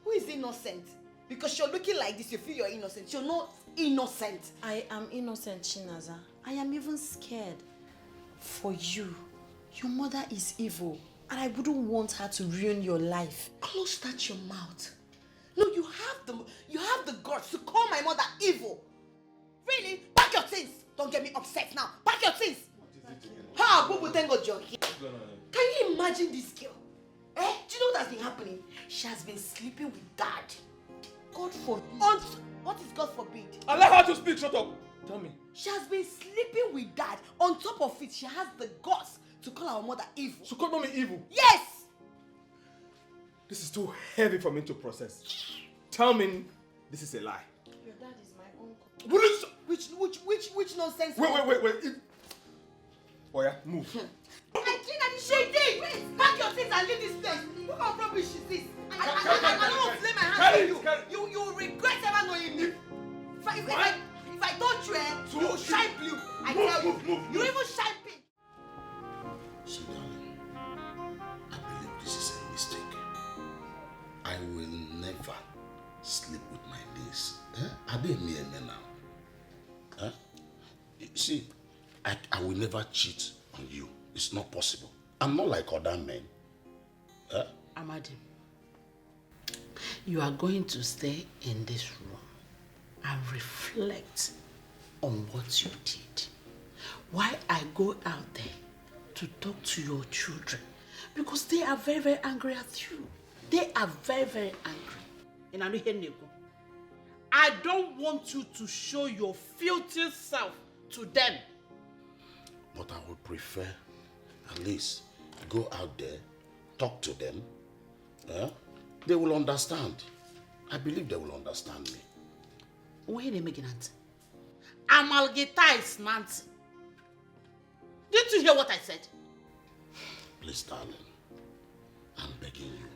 Who is innocent? Because you're looking like this, you feel you're innocent. You're not innocent. I am innocent, Chinaza. I am even scared. For you. Your mother is evil. And I wouldn't want her to ruin your life. Close that your mouth. No, you have the guts to call my mother evil. Really? Pack your things. Don't get me upset now. Pack your things. Ha, Bubu Tengo Jockey. Can you imagine this girl? Eh? Do you know what's been happening? She has been sleeping with Dad. God forbid. What is God forbid? Allow her to speak. Shut up. Tell me. She has been sleeping with Dad. On top of it, she has the guts to call our mother evil. She called mommy evil? Yes! This is too heavy for me to process. Tell me this is a lie. Your dad is my uncle. Which nonsense? Wait. Oh yeah, move. She did! Pack your things and leave this place. What kind of rubbish is this? I don't want to lay my hands on you. You will regret ever knowing me. If I touch you, you will shine blue. I tell you. You even shine pink. See, darling, I believe this is a mistake. I will never sleep with my niece. Are they near me now? See, I will never cheat on you. It's not possible. I'm not like other men. Amadi, you are going to stay in this room and reflect on what you did. Why I go out there to talk to your children, because they are very, very angry at you. They are very, very angry. I don't want you to show your filthy self to them. But I would prefer at least go out there, talk to them. They will understand. I believe they will understand me. Wait a minute. Amalgata is Nancy. Didn't you hear what I said? Please, darling, I'm begging you.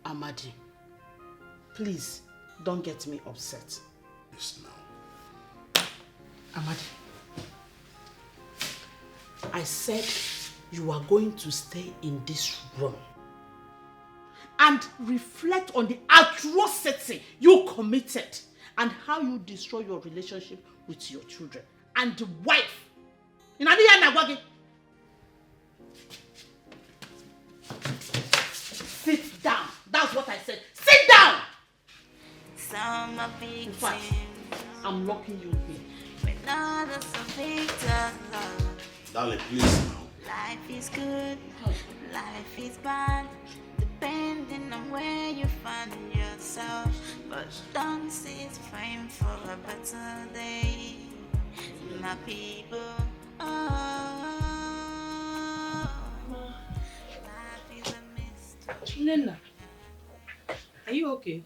Amadi, please don't get me upset. Yes, now. Amadi, I said you are going to stay in this room and reflect on the atrocity you committed and how you destroy your relationship with your children and the wife. Sit down. That's what I said. Sit down! In fact, I'm locking you in here. Darling, please now. Life is good, life is bad, depending on where you find yourself. But don't sit frame for a better day, my people. Life is a mystery. Nena, are you okay?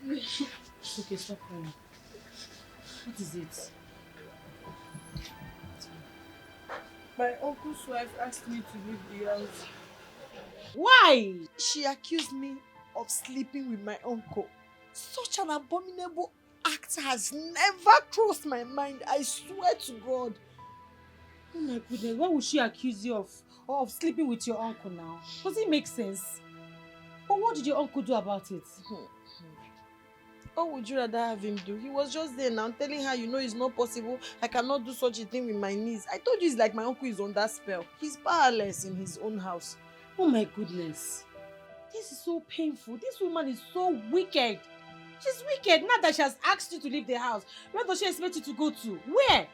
Okay, stop crying. What is it? My uncle's wife asked me to leave the house. Why? She accused me of sleeping with my uncle. Such an abominable act has never crossed my mind. I swear to God. Oh my goodness, why would she accuse you of sleeping with your uncle now? Does it make sense? But what did your uncle do about it? What would you rather have him do? He was just there now telling her, you know, it's not possible. I cannot do such a thing with my niece. I told you it's like my uncle is on that spell. He's powerless in his own house. Oh my goodness. This is so painful. This woman is so wicked. She's wicked. Now that she has asked you to leave the house, where does she expect you to go to? Where?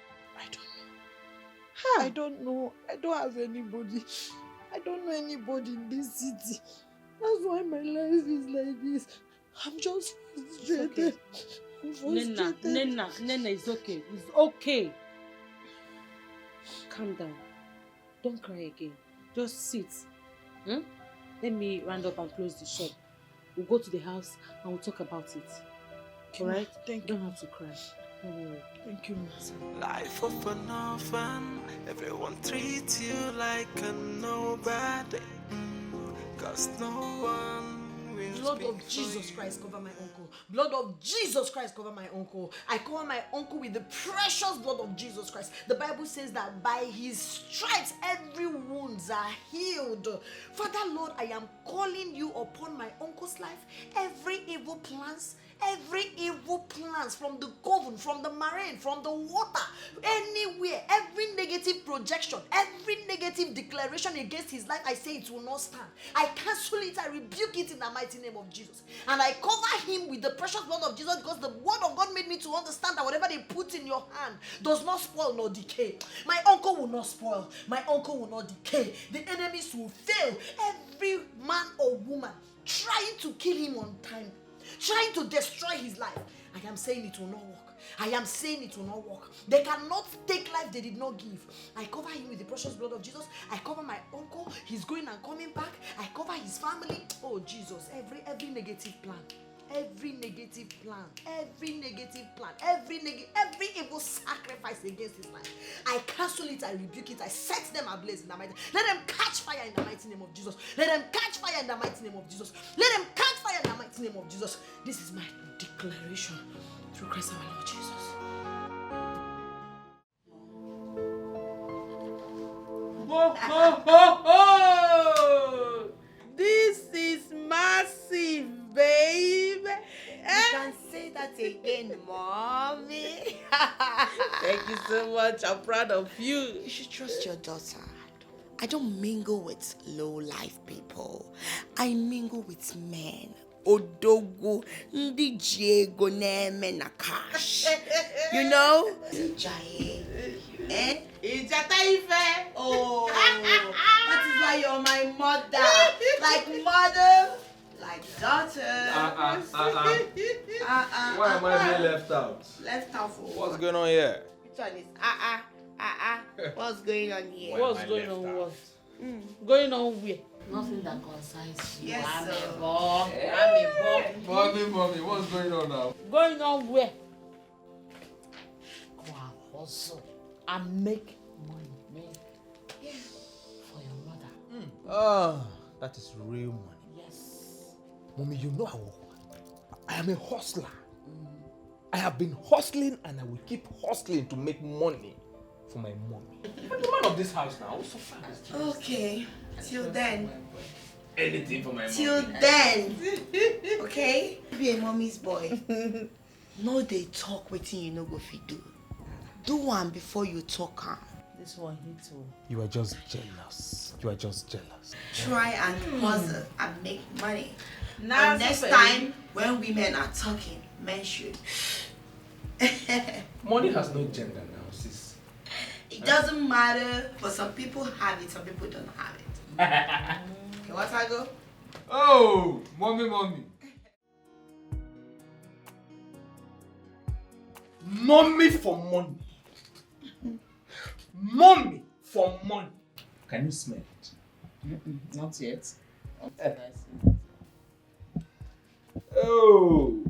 I don't know. I don't have anybody. I don't know anybody in this city. That's why my life is like this. I'm just frustrated. Nena, it's okay. It's okay. Calm down. Don't cry again. Just sit. Let me round up and close the shop. We'll go to the house and we'll talk about it. Alright? Thank you. Don't have to cry. Don't worry. Thank you, Mom. Life of an orphan, everyone treats you like a nobody. Cause no one will Blood speak of Jesus Christ cover my uncle. uncle. Blood of Jesus Christ cover my uncle. I cover my uncle with the precious blood of Jesus Christ. The Bible says that by his stripes every wounds are healed. Father Lord, I am calling you upon my uncle's life. Every evil plans from the coven, from the marine, from the water, anywhere, every negative projection, every negative declaration against his life, I say it will not stand. I cancel it, I rebuke it in the mighty name of Jesus. And I cover him with the precious blood of Jesus, because the word of God made me to understand that whatever they put in your hand does not spoil nor decay. My uncle will not spoil. My uncle will not decay. The enemies will fail. Every man or woman trying to kill him on time, trying to destroy his life, I am saying it will not work. I am saying it will not work. They cannot take life they did not give. I cover him with the precious blood of Jesus. I cover my uncle. He's going and coming back. I cover his family. Oh Jesus, every negative plan. Every negative plan, every evil sacrifice against his life, I cancel it, I rebuke it, I set them ablaze in the mighty. Let them catch fire in the mighty name of Jesus. Let them catch fire in the mighty name of Jesus. Let them catch fire in the mighty name of Jesus. This is my declaration through Christ our Lord Jesus. Ho, ho, ho, ho! This is massive, babe. You can say that again, mommy. Thank you so much. I'm proud of you. You should trust your daughter. I don't mingle with low-life people. I mingle with men. Odogo, ndi Diego neme na cash. You know? Ijaye. Eh? Ijataife. Oh, that is why you're my mother. Like mother, like daughter. Why am I being left out? Left out for What's going on here? Which one is What's going on here? What's going on? What? Going on where? Nothing that concerns you. Yes, sir. Mommy, what's going on now? Going on where? Go and hustle and make money. For your mother. Ah, that is real money. Yes. Mommy, you know I am a hustler. I have been hustling and I will keep hustling to make money for my mommy. I'm the man of this house now. What's so fast? Okay, till then. Anything for my mommy. Till then. Okay? Be a mommy's boy. No, they talk wetin you no go fit do. Do one before you talk am. This one hits you. You are just jealous. You are just jealous. Try and hustle and make money. Now, And next time, when women are talking, men should. Money has no gender now, sis. It doesn't matter, but some people have it, some people don't have it. Okay, what I go? Oh, mommy. Mommy for money. Mommy for money. Can you smell it? Not yet. Oh.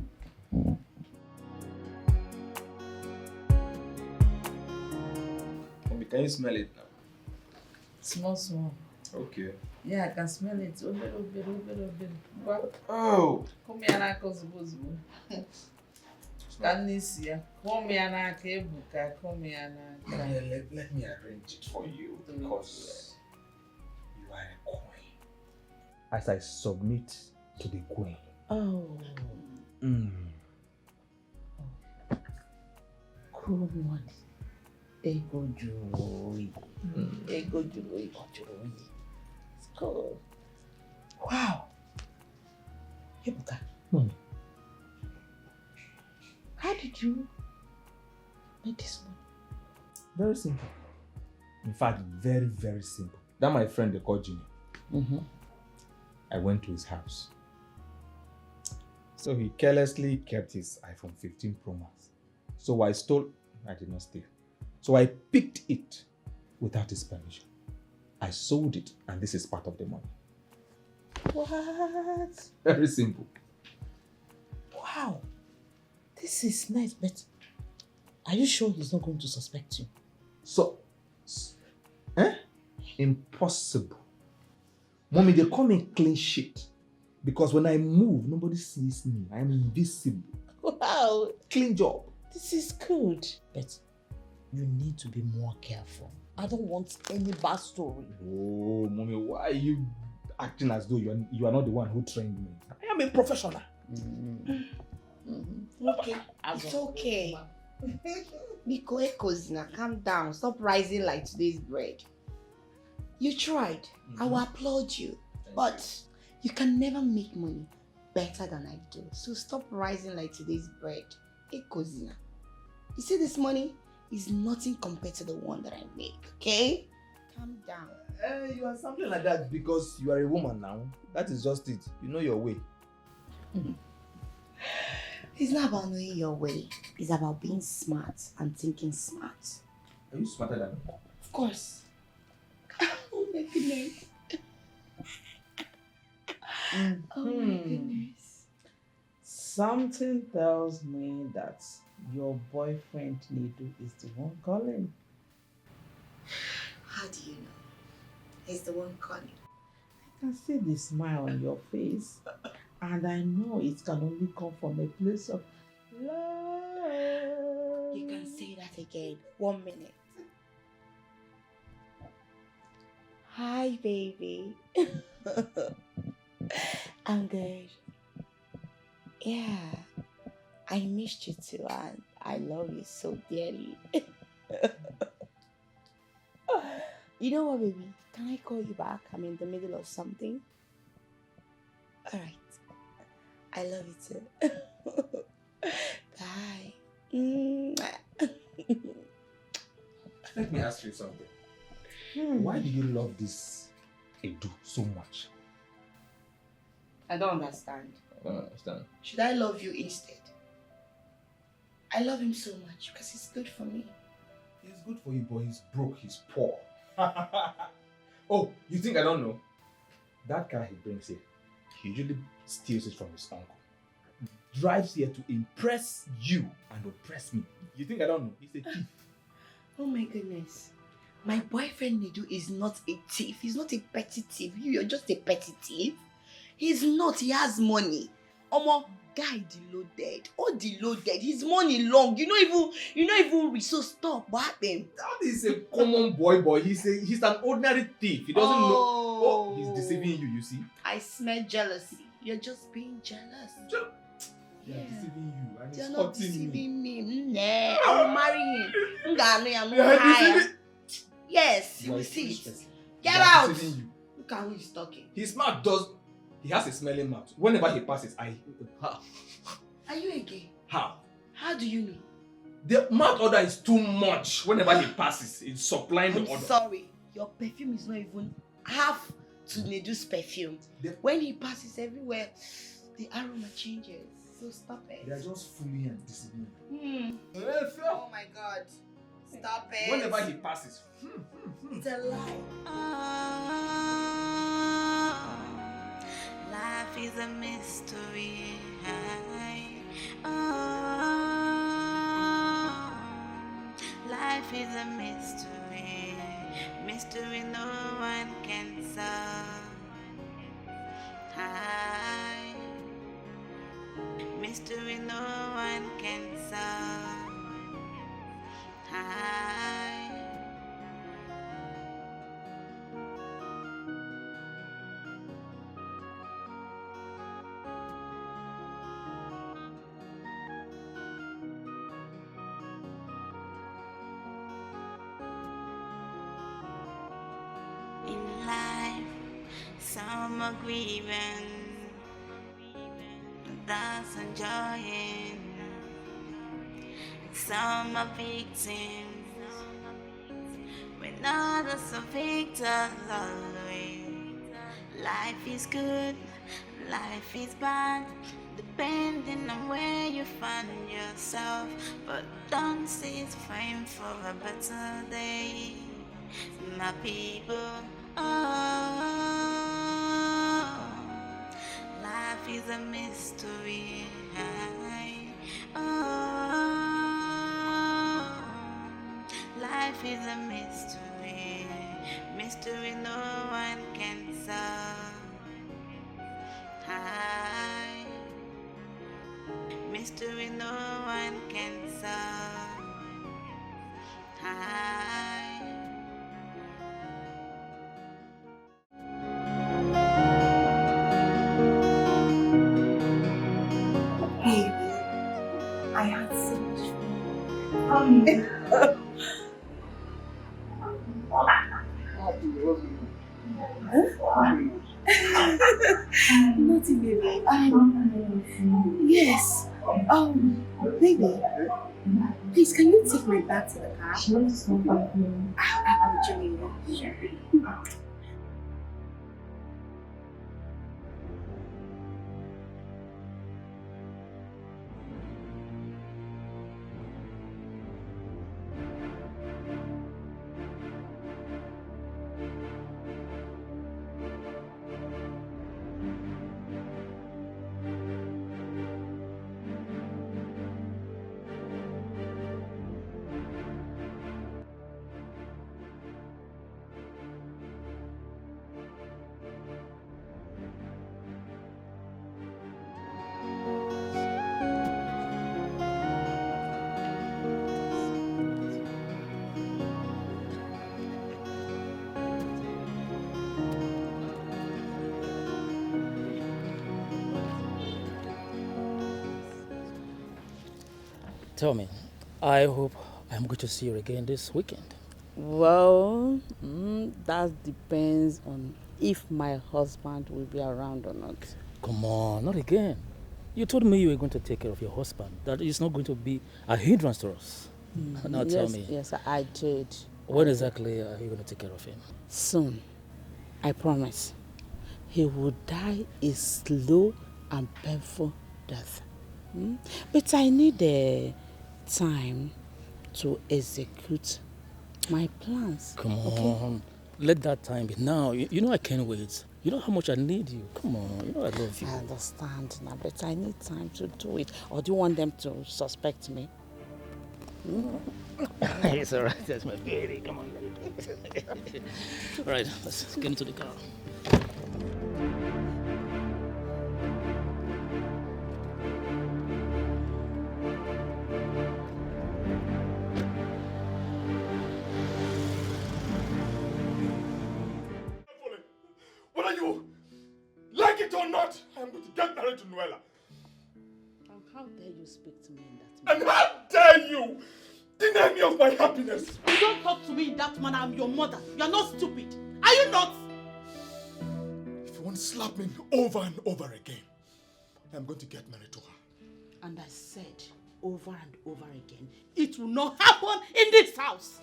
Mommy, can you smell it now? Small. Okay. Yeah, I can smell it. A little bit. Oh. Come here, I can suppose. Can you see? Come here, I can book. Come here, Let me arrange it for you because you are a queen. As I submit to the queen. Oh. Cool money. Ego joy. Ego joy. It's cool. Wow. Ebuka. Mommy. How did you make this money? Very simple. In fact, very, very simple. That my friend they called Jimmy. I went to his house. So he carelessly kept his iPhone 15 Pro Max. So I did not steal. So I picked it without his permission. I sold it and this is part of the money. What? Very simple. Wow. This is nice, but are you sure he's not going to suspect you? So, impossible. Mommy, they call me clean shit. Because when I move, nobody sees me. I am invisible. Wow, Clean job. this is good. But you need to be more careful. I don't want any bad story. Oh, mommy, why are you acting as though you are not the one who trained me? I am a professional. Okay, it's okay. Biko Ekozina, calm down. Stop rising like today's bread. You tried. I will applaud you. But you can never make money better than I do. So stop rising like today's bread. Ekozina. You see this money is nothing compared to the one that I make, okay? Calm down. You are something like that because you are a woman now. That is just it. You know your way. It's not about knowing your way. It's about being smart and thinking smart. Are you smarter than me? Of course. Oh my goodness. Oh my goodness. Something tells me that your boyfriend Nidu is the one calling. How do you know? He's the one calling. I can see the smile on your face, and I know it can only come from a place of love. You can say that again. 1 minute. Hi, baby. I'm good. Yeah, I missed you too, and I love you so dearly. You know what, baby? Can I call you back? I'm in the middle of something. All right. I love you too. Bye. Let me ask you something. Why do you love this Edo so much? I don't understand. I don't understand. Should I love you instead? I love him so much because he's good for me. He's good for you, but he's broke, he's poor. Oh, you think I don't know? That car he brings here, he usually steals it from his uncle. Drives here to impress you and oppress me. You think I don't know? He's a thief. Oh my goodness. My boyfriend Nidu is not a thief. He's not a petty thief. You're just a petty thief. He's not. He has money. Omo, guy deloaded. Oh, deloaded. His money long. You know even rich. So stop. What happened? That is a common boy. He's an ordinary thief. He doesn't know. Oh, he's deceiving you, you see? I smell jealousy. You're just being jealous. Yeah, deceiving you. And You're he's not hurting deceiving me. me. I will marry him. Yes, you will see it. Get out. Look at who he's talking. His mouth he has a smelling mouth. Whenever he passes, Are you a gay? How? How do you know? The mouth odor is too much. Whenever he passes, it's supplying the I'm odor. sorry. Your perfume is not even half to Nedu's perfume. When he passes everywhere, the aroma changes. So stop it. They are just fooling and deceiving. Oh my God. Stop it. Whenever he passes. It's a lie. Life is a mystery. Life is a mystery. Mystery no one can solve. Mystery no one can solve. In life, some are grieving, that's enjoying. Some are victims, when others are victors always. Life is good, life is bad, depending on where you find yourself. But don't cease praying for a better day, my people. Life is a mystery. Life is a mystery. Mystery no one can solve. High mystery no one can solve. High Baby, I had so much fun. Nothing, baby. Yes. Baby, please, can you take my bag to the car? I'm joining you. Sure. Tell me, I hope I'm going to see you again this weekend. Well, that depends on if my husband will be around or not. Come on, not again. You told me you were going to take care of your husband. That is not going to be a hindrance to us. Now tell me. Yes, I did. When exactly are you going to take care of him? Soon. I promise. He will die a slow and painful death. But I need time to execute my plans. Come on. Let that time be now. You know I can't wait. You know how much I need you. Come on. You know I love you. I understand now, but I need time to do it. Or do you want them to suspect me? It's all right. That's my baby. Come on. All right. Let's get into the car. Whether you like it or not, I'm going to get married to Noella. How dare you speak to me in that manner? And how dare you deny me of my happiness? You don't talk to me in that manner. I'm your mother. You're not stupid. Are you not? If you want to slap me over and over again, I'm going to get married to her. And I said over and over again, it will not happen in this house.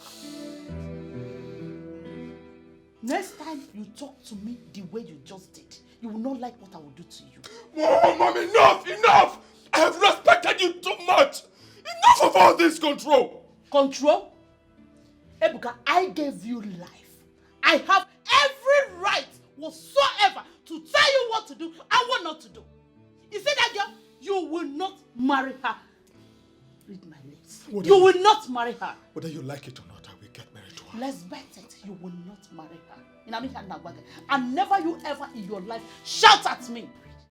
Next time you talk to me the way you just did, you will not like what I will do to you. Oh, Mom, enough! Enough! I have respected you too much! Enough of all this control! Control? Ebuka, I gave you life. I have every right whatsoever to tell you what to do and what not to do. You see that girl? You will not marry her. Read my lips. You will not marry her. Whether you like it or not, I will get married to her. Let's bet it. You will not marry her. And never you ever in your life shout at me.